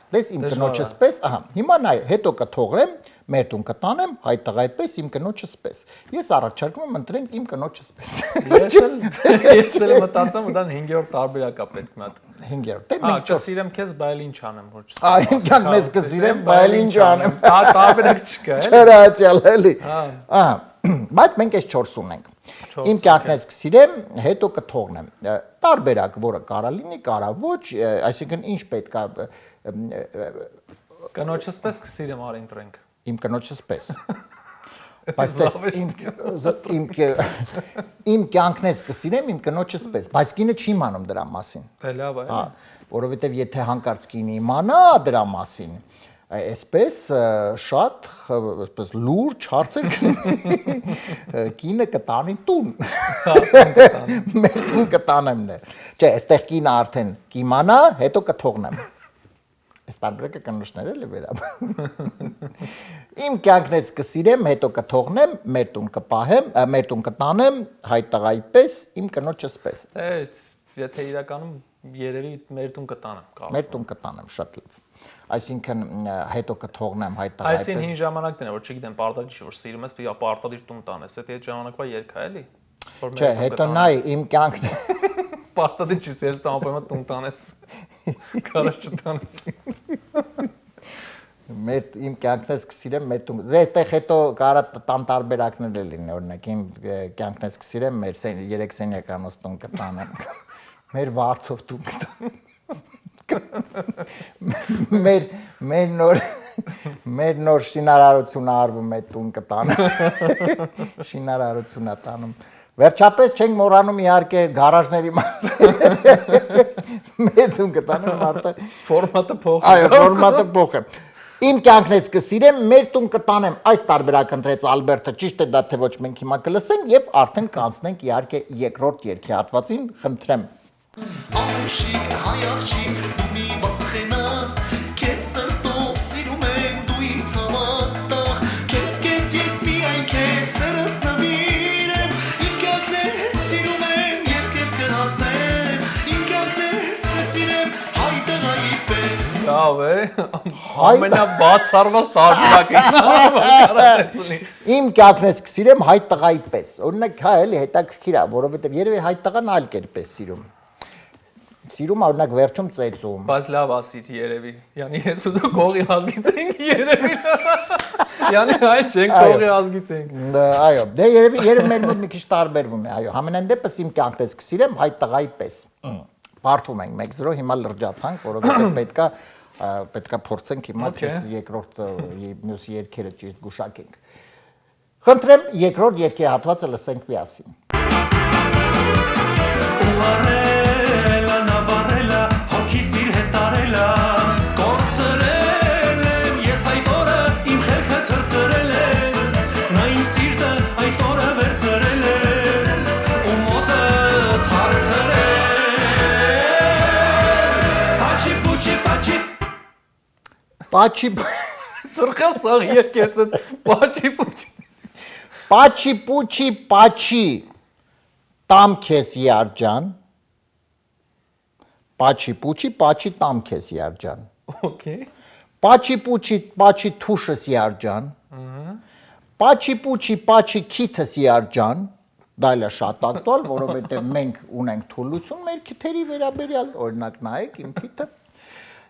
Դες իմ կնոջս պես, ահա, հիմա նայ, հետո կթողեմ, մեր տուն կտանեմ, հայ տղայի պես, իմ կնոջս պես։ Ես առաջարկում եմ ընտրենք իմ կնոջս պես։ Ես էլ մտածում եմ, դա 5-րդ տարբերակ է պետք մի հատ։ 5-րդ։ Դե Հա, մենք կսիրեմ քեզ, բայց ինչ անեմ, ոչ։ իմ կյանքն ես կսիրեմ, բայց ինչ անեմ։ Դա տարբերակ չկա, էլի։ Չարացյալ էլի։ Ահա, բայց մենք այս 4 ունենք։ Իմ կյանքն ես կսիրեմ, հետո կթողնեմ։ Տարբերակ, որը կարա լինի, կարա ոչ, այսինքն ինչ պետք է Կնոջս պես կսիրեմ արի ընտրենք։ Իմ կնոջս պես։ Բայց իմ կյանքն ես կսիրեմ, իմ կնոջս պես, բայց կինը չի իմանում դրա մասին։ Դե լավ է։ Հա, որովհետև եթե հանկարծ կինը իմանա դրա մասին, այսպես շատ այսպես լուրջ հարցեր կինը կտանի տուն։ Մեր տուն կտանեմ նե։ Չէ, այստեղ կինը արդեն կիմանա, հետո կթողնեմ։ Այս տարբերակը կնոջներ էլի վերաբերում։ Իմ կյանքն ես կսիրեմ, հետո կթողնեմ, մեր տուն կպահեմ, մեր տուն կտանեմ, հայ տղայի պես, իմ կնոջս պես։ Եթե իրականում երևի մեր տուն կտանեմ։ Մեր տուն կտանեմ, շատ լավ։ Այսինքն հետո կթողնեմ հայ տղայի պես։ Այսին հին ժամանակներն է, որ չգիտեմ, պարտադիր չի, որ սիրում ես, պիտի պարտադիր տուն տանես, դա այդ ժամանակվա երգ է էլի։ Չէ, հետո նայ իմ կյանքն պարտադիր չի, ես տանապայմա տուն տանես։ Կարաս չտանես։ Իմ կյանքն ես կսիրեմ, մեր տուն։ Այդտեղ հետո կարա տան տարբերակներ լինի, օրինակ իմ կյանքն ես կսիրեմ, մեր 3 սենյականոց տուն կտանեմ։ Մեր վարձով տուն կտանեմ։ Մեր նոր շինարարությունը արվում է տուն կտանեմ։ Շինարարությունն է տանում։ Վերջապես չենք մոռանում իհարկե գարաժների մեր տուն կտանեմ մարդը ֆորմատը փոխ։ Այո, ֆորմատը փոխ է։ Իմ կյանքն ես կսիրեմ, մեր տուն կտանեմ։ Այս տարբերակ ընտրեց Ալբերտը, ճիշտ է դա թե ոչ մենք հիմա կլսենք եւ արդեն կանցնենք իհարկե երկրորդ երգի հատվածին, խնդրեմ Անուշիկ հայ աղջիկ դու մի վախենա Քեզ սրտով սիրում եմ դու ինձ հավատա Քեզ ես միայն քեզ սրս նվիրեմ Իմ կյանքն ես սիրում եմ ես քեզ կհասնեմ Իմ կյանքն ես սիրեմ հայ տղայի պես Լավ է, ամենաբացառված տարբերակն է։ Իմ կյանքն ես կսիրեմ հայ տղայի պես։ Օրինակ հա էլի հետաքրքիր է, որովհետև երևի հայ տղան այլ կերպ է սիրում։ Սիրում է օրինակ վերջում ծեծում։ Բայց լավ ասիր երևի։ Յանի ես ու դու կողի ազգից ենք երևի։ Յանի այ չենք կողի ազգից ենք։ Այո, դե երևի մեր մոտ մի քիչ տարբերվում է, այո։ Համենայն դեպս իմ կյանքն ես կսիրեմ հայ տղայի պես։ Բարդվում ենք 1-0, հիմա լրջացանք, որովհետև պետքա փորձենք հիմա ճիշտ երկրորդ մյուս երգերը ճիշտ գուշակենք։ Խնդրեմ երկրորդ երգի հատվածը լսենք միասին։ Ուարելա նավարելա հոգի սիր հետարելա կորցրել եմ ես այդ օրը իմ խելքը թրծրել եմ նա իմ սիրտը այդ օրը վերցրել է ու մոտը թարցրել Պաչի պուչի պաչի Պաչի Սրխա սաղ երկեցեց, պաչի պուչի։ Պաչի պուչի պաչի տամ քեզ Յարջան Պաչի պուչի պաչի տամ քեզ Յարջան Okay. Պաչի պուչի պաչի թուշս Յարջան Պաչի պուչի պաչի քիթս Յարջան Դա էլ է շատ ակտուալ, որովհետև մենք ունենք թուլություն մեր քիթերի վերաբերյալ, օրինակ նայեք իմ քիթը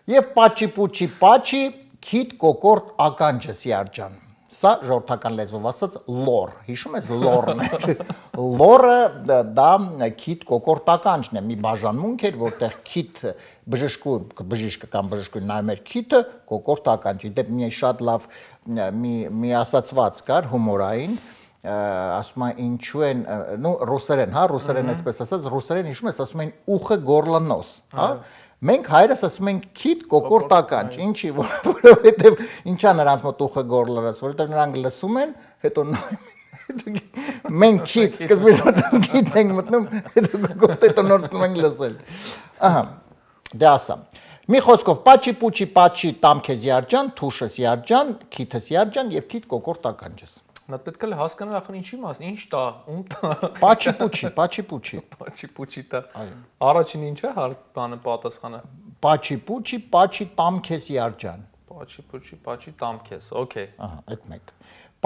Եվ պաչի պուչի պաչի քիթ կոկորտ ականջս Յարջան Սա ժողովրդական լեզվով ասած լոր, հիշում ես լորն է։ Լորը դա քիթ կոկորտ ականջն է, մի բաժանմունք էր, որտեղ քիթ բժիշկը կամ բժշկուն նայում էր քիթը կոկորտ ականջի։ Դե մի շատ լավ մի ասացված կար հումորային, ասում են ինչու են, ռուսերեն, հա, ռուսերեն այսպես ասած, ռուսերեն հիշում ես, ասում են ուխը գորլը նոս, հա։ Մենք հայերս ասում ենք քիթ կոկորտ ականջ, ինչի, որովհետև ինչա նրանց մոտ ուխը գորլրս, որովհետև նրանք լսում են, հետո մենք քիթ, սկզբից քիթ ենք մտնում, հետո կոկորտ, հետո նոր սկսում ենք լսել։ Ահա, դե ասա։ Մի խոսքով պաչի պուչի պաչի տամ քեզ Յարջան, թուշս Յարջան, քիթս Յարջան եւ քիթ կոկորտ ականջս։ Նա պետք է հասկանալ ախր ինչի մասն, ինչ տա, ում տա։ Պաչի պուչի, պաչի պուչի։ Պաչի պուչի տա։ Առաջին ինչ է հարկ բանը պատասխանը։ Պաչի պուչի, պաչի տամ քեզ Յարջան։ Պաչի պուչի, պաչի տամ քեզ, օքեյ։ Ահա, այդ մեկ։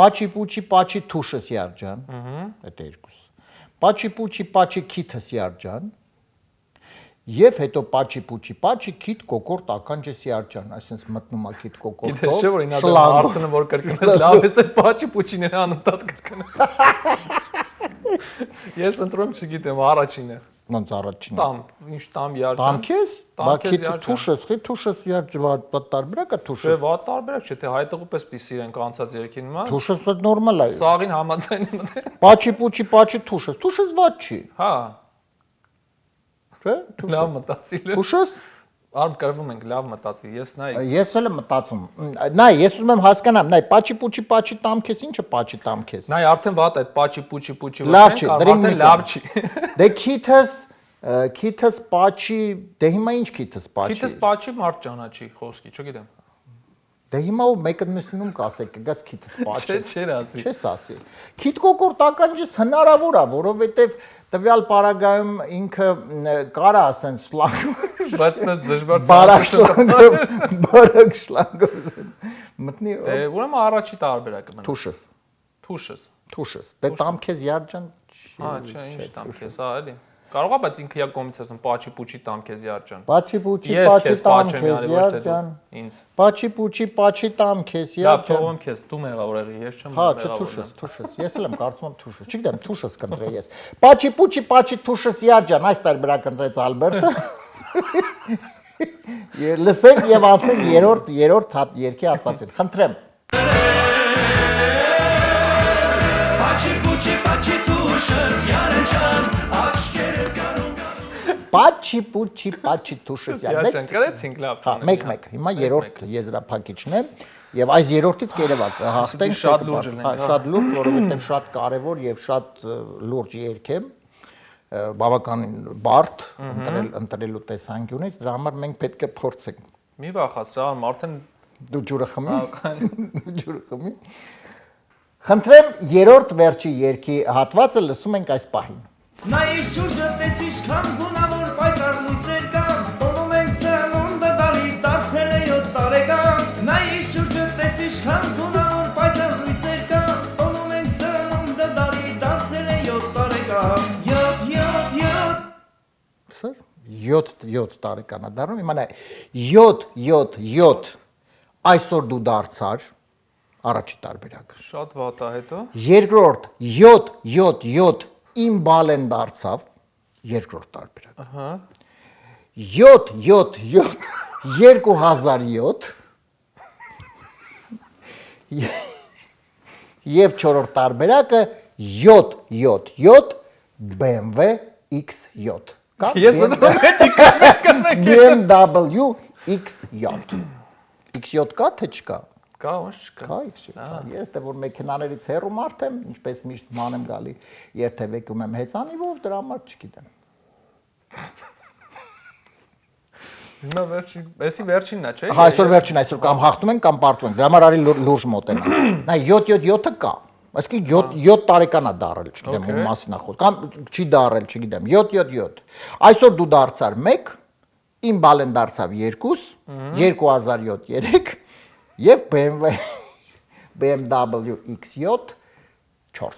Պաչի պուչի, պաչի թուշս Յարջան։ Այդ երկուս։ Պաչի պուչի, պաչի քիթս Յարջան։ Եվ հետո պաչի պուչի, պաչի քիթ կոկորտ ականջս Յարջան, այսինքն մտնում է քիթ կոկորտով։ Գիտես չէ որ ինա դա հարցնը որ կրկնել լավ է պաչի պուչիները անընդհատ կրկնել։ Ես ընտրում չգիտեմ առաջինը։ Ոնց առաջինը։ Տամ, ինչ տամ Յարջան։ Տամ քեզ։ Բա քիթ Յարջան։ թուշս Յարջան, տարբերակ է Չէ, թուշս։ վատ տարբերակ չէ, թե հայտեղու պես պիսիր ենք անցած երկին մա։ Թուշսը նորմալ է։ Սաղին համաձայն եմ դե։ Պաչի պուչի, պաչի թուշս։ Թուշս ված չի։ Հա, Չէ՞։ լավ մտածիլ է։ Թուշս։ Արմ կրվում ենք լավ մտածի, ես նայ։ Ես էլ եմ մտածում։ Նայ, ես ուզում եմ հասկանամ, նայ, պաչի պուչի, պաչի տամ քեզ, ինչը պաչի տամ քեզ։ Նայ արդեն վատ է, պաչի պուչի պուչի Լավ չի, դրին մի լավ չի։ Դե քիթս պաչի, դե հիմա ինչ քիթս պաչի։ Քիթս պաչի մարդ ճանաչի խոսքի, չգիտեմ։ Դե հիմա ով մեկը մյուսնում կասեք, կգաս քիթս պաչի։ Չէր ասի։ Չես ասի։ Քիթ կոկորտ ականջս հնարավոր է, որովհետև տվյալ պարագայում ինքը կարա ասեն շլանգ, Բայց նա դժվար բարակ շլանգով մտնի։ Դե ուրեմն առաջի տարբերակը մնա։ Թուշս, Թուշս։ թուշս։ Դե տամ քեզ Յարջան։ Հա, չէ, ինչ տամ քեզ, հա, էլի։ Կարող է, բայց ինքը յա կողմից ասեմ, պաչի պուչի տամ քեզ Յարջան։ Պաչի պուչի, Ես պաչի քեզ տամ պաչեմ քեզ յանի ոչ թե դու Յարջան։ ինձ։ Պաչի պուչի, պաչի տամ քեզ Լավ, Յարջան։ թողում քեզ, դու մեղավոր եղի, ես չեմ Հա, չէ, մեղավոր։ թուշս։ Ես էլ եմ կարծում եմ թուշս։ Չգիտեմ, թուշս կընտրեի ես։ Պաչի պուչի, պաչի թուշս Յարջան, այս տարբերակ ընտրեց Ալբերտը։ Լսենք եւ անցնենք երրորդ երկի հատվածին։ Խնդրեմ։ Պաչի պուչի պաչի թուշս Յարջան աչքերը գարուն Պաչի պուչի, պաչի թուշս Յարջան, կրեցինք լավ։ Հա, մեկ, հիմա երրորդ եզրափակիչն է եւ այս երրորդից կերևակ հաղթենք շատ լուրջ ենք, հա։ շատ լուրջ, որովհետեւ շատ կարեւոր եւ շատ լուրջ երգ է։ բավականին բարդ ընտրելու տեսանկյունից, դրա համար մենք պետք է փորձենք։ Մի վախացրան, արդեն Դու ջուրը խմի։ Ջուրը խմի։ Խնդրեմ երրորդ վերջի երգի հատվածը լսում ենք այս պահին։ Նա իր շուրջը տես ինչքան գունավոր պայծառ լույսեր կա, ողում ենք ծնունդը դալի դարձել է 7 տարեկան։ Նա իր շուրջը տես ինչքան գունավոր պայծառ լույսեր կա, ողում ենք ծնունդը դալի դարձել է 7 տարեկան։ 7 տարեկան է դառնում, իմանա 7 այսօր դու դարձար առաջի տարբերակը։ շատ վատ է հետո։ Երկրորդ 7 իմ բալեն դարձավ երկրորդ տարբերակ։ Ահա։ 7 2007 եւ չորրորդ տարբերակը 7 BMW X7 կա Ես BMW X7 X7 կա թե չկա Կա ոչ չկա։ Կա X7 ես դե որ մեքենաներից հեռու մարդ եմ ինչպես միշտ մանեմ գալի երթևեկում եմ հեծանիվով դրա համար չգիտեմ Հիմա վերջին, էսի վերջինն է, չէ՞։ Հա այսօր վերջին այսօր կամ հաղթում են կամ պարտվում են դրա համար արի լուրջ մոտենա նա 7 կա այսինքն 7 տարեկան է դարել չգիտեմ ում մասին է խոսք կամ չի դարել չգիտեմ 7 այսօր դու դարձար 1 իմ բալեն դարձավ 2 2007 3 եւ BMW X7 4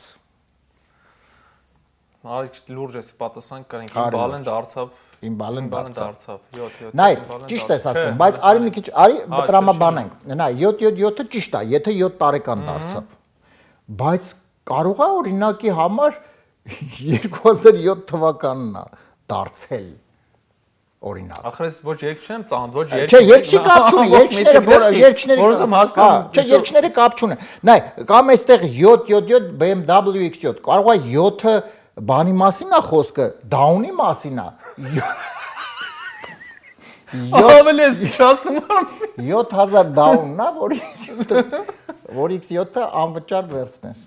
Արի լուրջ էսի պատասխան կարենք իմ բալեն դարձավ Իմ բալեն դարձավ 7 Նայ, ճիշտ ես ասում, բայց արի մի քիչ, արի տրամաբանենք։ Նայ, 7-7-ը ճիշտ է, եթե 7 տարեկան դարձավ։ Բայց կարող է օրինակի համար 2007 թվականն է դարձել օրինակ։ Ախր ես ոչ երկ չեմ ծանոթ, ոչ երկ։ Չէ, երկչի կապ չունի, երկչները որսում հասկանում։ Չէ, երկչները կապ չունեն։ Նայ, կամ այստեղ 7 BMW X7, կարող է 7-ը բանի մասին է խոսքը, դաունի մասին է։ Ավելի ես փչացնում եմ։ 7000 դաունն է, որ X7-ը անվճար վերցնես։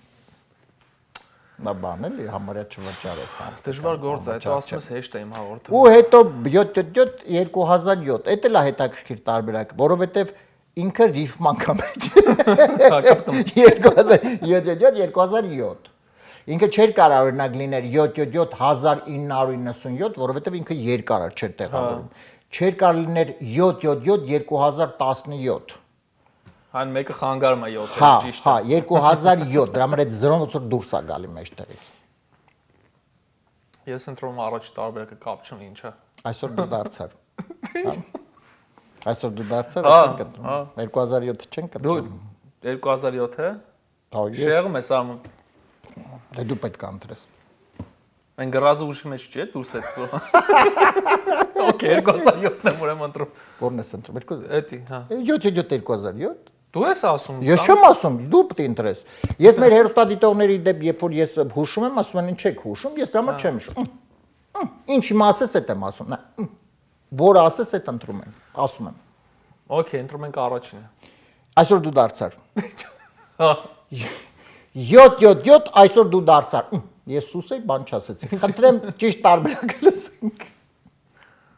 Դա բան էլի, համարյա չվճարես ամ։ Դժվար գործ է, այդ ասում ես հեշտ է իմ հաղորդում։ Ու հետո 7 2007, էդ էլ է հետաքրքիր տարբերակը, որովհետև ինքը ռիֆման կա մեջ։ 2007 Ինքը չէր կարող օրինակ լիներ 7 1997, որովհետև ինքը երկար է, չէր տեղավորում։ Չէր կարող լիներ 7 2017։ Հան մեկը խանգարում է 7-ը, Հա, ճիշտ հա, 2007, դրա համար այդ 0-ն ոնց որ դուրս է գալի մեջտեղից։ Ես ընտրում առաջ տարբերակը կապ չունի, ինչա։ Այսօր դու դարձար։ Այսօր դու դարձար, այսօր կընտրում։ 2007-ը չեն կընտրում։ Դու 2007-ը։ Հա, Շեղում ես ամ։ Դե դու պետք է ընտրես։ Այն գրազը ուշի մեջ չի, դուրս է։ Okay, 2007-ն եմ ուրեմն ընտրում։ Որն ես ընտրում։ Էդի, հա։ 7 2007։ Դու ես ասում։ Ես չեմ ասում, դու պետք է ընտրես։ Ես մեր հերոստատիտողների դեպ, երբ որ ես հուշում եմ, ասում են ինչ եք հուշում, ես դրա համար չեմ հուշում։ Ինչ իմ ասես այդ եմ ասում, որ ասես այդ ընտրում եմ, ասում եմ։ Okay, ընտրում ենք առաջինը։ Այսօր դու դարձար։ Հա։ 7 այսօր դու դարձար։ Ես սուսեի բան չասեցի։ Խնդրեմ ճիշտ տարբերակը լսենք։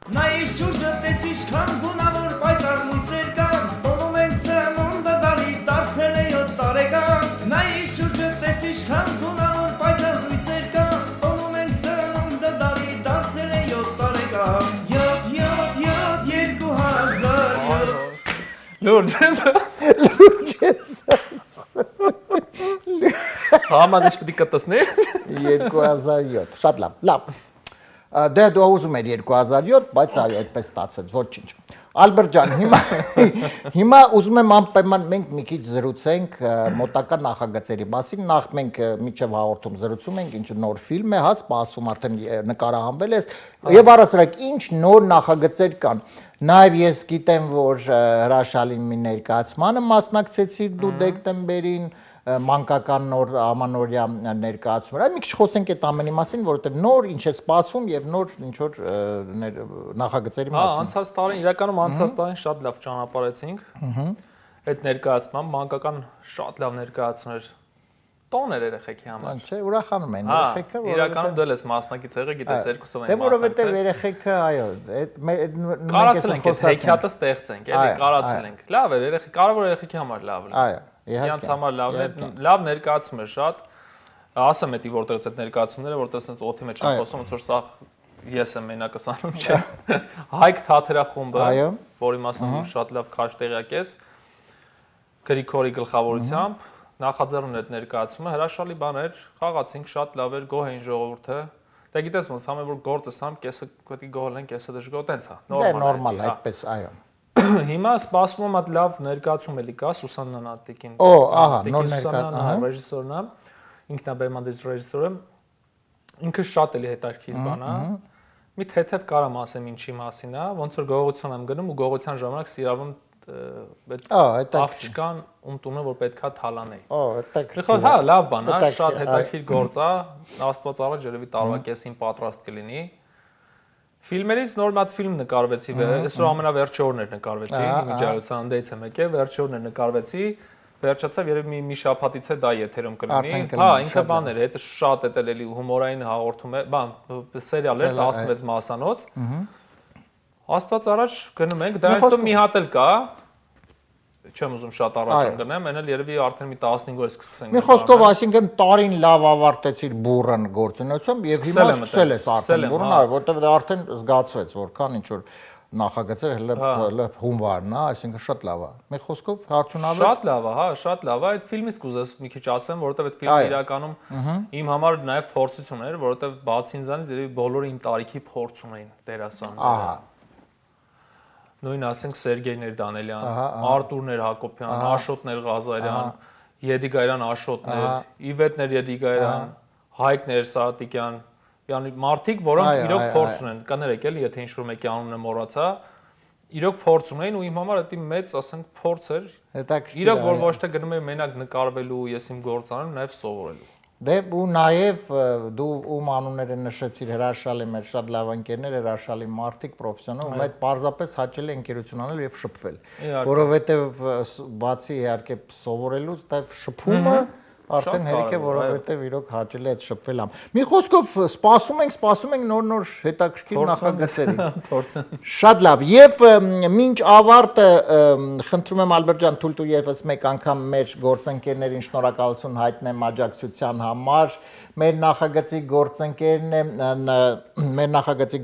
Նա իր շուրջը տես ինչքան գունավոր պայծառ լույսեր կա, ողում ենք ծնունդը դալի դարձել է 7 տարեկան։ Նա իր շուրջը տես ինչքան գունավոր պայծառ լույսեր կա, ողում ենք ծնունդը դալի դարձել է 7 տարեկան։ 7 2007 Լուրջ ես։ Համա դες պետք է կտեսներ։ 2007։ Շատ լավ։ Դե դու ուզում ես 2007, բայց այո, այդպես ստացեց, ոչինչ։ Ալբերտ ջան, հիմա ուզում եմ անպայման մենք մի քիչ զրուցենք մոտակա նախագծերի մասին։ Նախ մենք միջև հաղորդում զրուցում ենք, ինչ նոր ֆիլմ է, հա, սպասում արդեն նկարահանվել է, եւ առասարակ ինչ նոր նախագծեր կան։ Նաեւ ես գիտեմ, որ հրաշալի մի ներկայացմանը մասնակցեցիր դու դեկտեմբերին մանկական նոր ամանորյա ներկայացում։ Այ մի քիչ խոսենք այդ ամենի մասին, որովհետև նոր ինչ է սպասվում եւ նոր ինչ որ նախագծերի մասին։ Հա, անցած տարին իրականում անցած տարին շատ լավ ճանապարհեցինք։ Այդ ներկայացման մանկական շատ լավ ներկայացում էր։ տոն էր երեխեքի համար։ Չէ, ուրախանում են Հա, երեխեքը, իրականում դու ես մասնակից եղել, գիտես, երկուսով դե են որովհետև երեխեքը, այո, կարացել ենք, այդ հեքիաթը ստեղծենք, էլի կարացել ենք։ Լավ է, երեխի, կարևոր երեխեքի համար լավ է։ Այո, Իրանց համար լավն է, լավ ներկայացում է շատ։ Ասեմ էդի որտեղից այդ ներկայացումները, որտեղ sense օթի մեջ են խոսում, ոնց որ սա ես եմ մենակս անում, չէ։ Հայկ Թաթերախումբը, որի մասին շատ լավ քաշ տեղյակ ես, Գրիգորի գլխավորությամբ նախաձեռնն այդ ներկայացումը հրաշալի բան էր, խաղացինք, շատ լավ էր, գոհ էին ժողովուրդը։ Դե գիտես ոնց, համ որ գործս համ կեսը պետք է գոհ են, կեսը դժգոհ, տենց է, նորմալ է, այդպես, այո։ Հիմա սպասում եմ այդ լավ ներկայացում էլի կա Սուսաննա Նատիկին։ Օ, ահա, նոր ներկայացում, ռեժիսորն է, ինքն է բեմանդից ռեժիսորը։ Ինքը շատ էլի հետաքրքիր բան է։ Մի թեթև կարամ ասեմ ինչի մասին է, ոնց որ գողության եմ գնում ու գողության ժամանակ սիրառում այդ աղջկան ում տունը որ պետքա թալանեի։ Օ, հետաքրքիր։ Հա, լավ բան է, շատ հետաքրքիր գործ է, Աստված առաջ երևի տարվա կեսին պատրաստ կլինի։ Ֆիլմերից նոր մի հատ ֆիլմ նկարվեցի, այսօր ամենավերջի օրն էր նկարվեցի, միջայլության անդեից եմ եկել, վերջի օրն էր նկարվեցի, վերջացավ երևի մի շաբաթից է դա եթերում կլինի։ Հա, ինքը բան էր, հետը շատ էտել էլի հումորային հաղորդում է, բան, սերիալ էր 16 մասանոց։ Աստված առաջ գնում ենք, դա այստեղ մի հատ էլ կա, չեմ ուզում շատ առաջ գնեմ, այն էլ երևի արդեն մի 15 օրից կսկսենք։ Մի խոսքով, այսինքն տարին լավ ավարտեցիր բուրըն գործունեությամբ եւ հիմա սկսել ես արդեն բուրըն, որտեղ դա արդեն զգացվեց, որքան ինչ որ նախագծեր հələ հունվարն է, այսինքն շատ լավ է։ Մի խոսքով հարցունավետ։ Շատ լավ է, հա, շատ լավ է։ Այդ ֆիլմից կուզես մի քիչ ասեմ, որովհետեւ այդ ֆիլմը իրականում իմ համար նաեւ փորձություն էր, որովհետեւ բացի ինձանից երևի բոլորը իմ տարիքի փորձ ունեին դերասանները։ Նույն ասենք Սերգեյներ Դանելյան, Արտուրներ Հակոբյան, Աշոտներ Ղազարյան, Եդիգայրյան Աշոտներ, Իվետներ Եդիգայրյան, Հայկներ Սարատիկյան, yani մարդիկ, որոնք իրոք փորձ ունեն, կներեք էլի, եթե ինչ-որ մեկի անունը մոռացա, իրոք փորձ ունեն ու իմ համար դա մեծ, ասենք, փորձ էր։ Իրոք որ ոչ թե գնում եմ մենակ նկարվելու, ես իմ գործ անեմ, նաև սովորելու։ Դե ու նաև դու ում անունները նշեցիր հրաշալի մեր շատ լավ ընկերներ, հրաշալի մարդիկ, պրոֆեսիոնալ, ում այդ պարզապես հաճելի ընկերություն անել եւ շփվել, որովհետեւ բացի իհարկե սովորելուց, դա շփումը արդեն հերիք է, որովհետեւ իրոք հաճելի է այդ շփվելը։ Մի խոսքով սպասում ենք նոր հետաքրքիր նախագծերի։ Շատ լավ։ Եվ մինչ ավարտը խնդրում եմ Ալբերտ ջան, թույլ տուր եւս մեկ անգամ մեր գործընկերներին շնորհակալություն հայտնեմ աջակցության համար։ Մեր նախագծի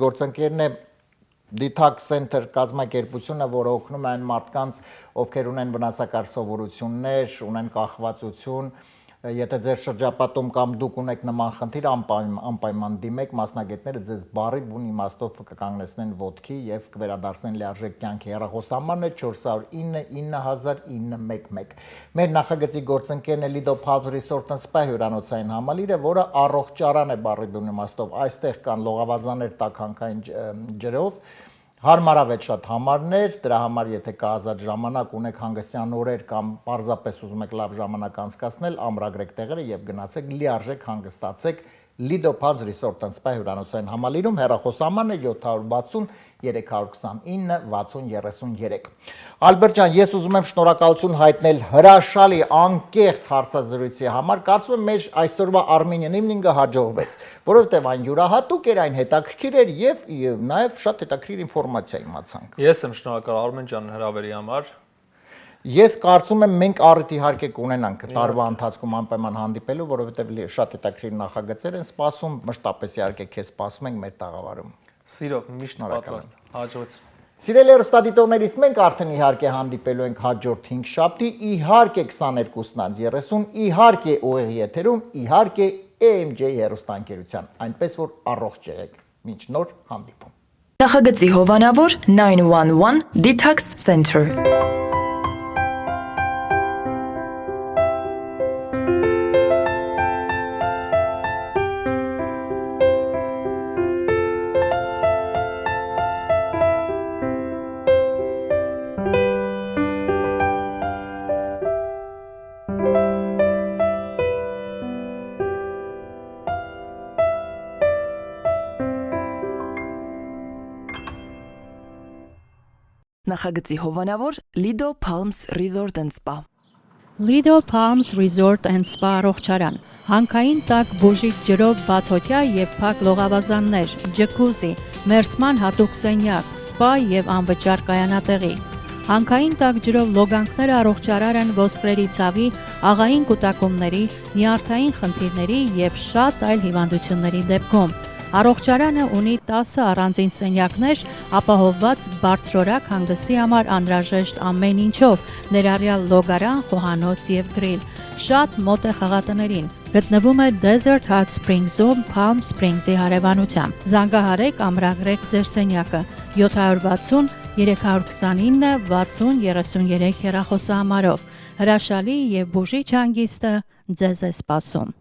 գործընկերն է Detox Center կազմակերպությունը, որը օգնում է այն մարդկանց, ովքեր ունեն վնասակար սովորություններ, ունեն կախվածություն, եթե ձեր շրջապատում կամ դուք ունեք նման խնդիր, անպայման դիմեք, մասնագետները ձեզ բարի բուն իմաստով կկանգնեցնեն ոտքի եւ կվերադարձնեն լիարժեք կյանքի։ Հեռախոսահամարն է 409 9011։ Մեր նախագծի գործընկերն է Lido Palms Resort and Spa հյուրանոցային համալիրը, որը առողջարան է բարի բուն իմաստով։ Այստեղ կան լողավազաններ տաքանքային ջրով, հարմարավետ շատ համարներ, դրա համար եթե կա ազատ ժամանակ, ունեք հանգստյան օրեր կամ պարզապես ուզում եք լավ ժամանակ անցկացնել, ամրագրեք տեղերը եւ գնացեք լիարժեք հանգստացեք Lido Palms Resort and Spa հյուրանոցային համալիրում, հեռախոսահամարն է 760 329 6033։ Ալբերտ ջան, ես ուզում եմ շնորհակալություն հայտնել հրաշալի անկեղծ հարցազրույցի համար։ Կարծում եմ մեր այսօրվա Armenian Evening-ը հաջողվեց, որովհետև այն յուրահատուկ էր, այն հետաքրքիր էր եւ նաեւ շատ հետաքրքիր ինֆորմացիա իմացանք։ Ես եմ շնորհակալ Արմեն ջան հրավերի համար։ Ես կարծում եմ մենք առիթ իհարկե կունենանք տարվա ընթացքում անպայման հանդիպելու, որովհետև շատ հետաքրքիր նախագծեր են սպասում, մշտապես իհարկե քեզ սպասում ենք մեր տաղավարում։ Սիրով, միշտ պատրաստ։ Հաջողություն։ Սիրելի հեռուստադիտողներիս, մենք արդեն իհարկե հանդիպելու ենք հաջորդ 5 շաբթի, իհարկե 22:30, իհարկե ուղիղ եթերում, իհարկե AMJ հեռուստաընկերության, այնպես որ առողջ եղեք։ Մինչ նոր հանդիպում։ Նախագծի հովանավոր 911 Detox Center։ Նախագծի հովանավոր Lido Palms Resort and Spa։ Lido Palms Resort and Spa առողջարան, հանքային տաք բուժիչ ջրով բացօթյա եւ փակ լողավազաններ, ջկուզի, մերսման հատուկ սենյակ, սպա եւ անվճար կայանատեղի։ Հանքային տաք ջրով լոգանքները առողջարար են ոսկրերի ցավի, աղային կուտակումների, նյարդային խնդիրների եւ շատ այլ հիվանդությունների դեպքում։ Առողջարանը ունի 10 առանձին սենյակներ, ապահովված բարձրորակ հանգստի համար անհրաժեշտ ամեն ինչով, ներառյալ լոգարան, խոհանոց եւ գրիլ։ Շատ մոտ է խաղատներին։ Գտնվում է Desert Hot Springs-ում Palm Springs-ի հարևանությամբ։ Զանգահարեք ամրագրեք ձեր սենյակը 760 329 60 33 հեռախոսահամարով։ Հրաշալի եւ բուժիչ հանգիստը ձեզ է սպասում։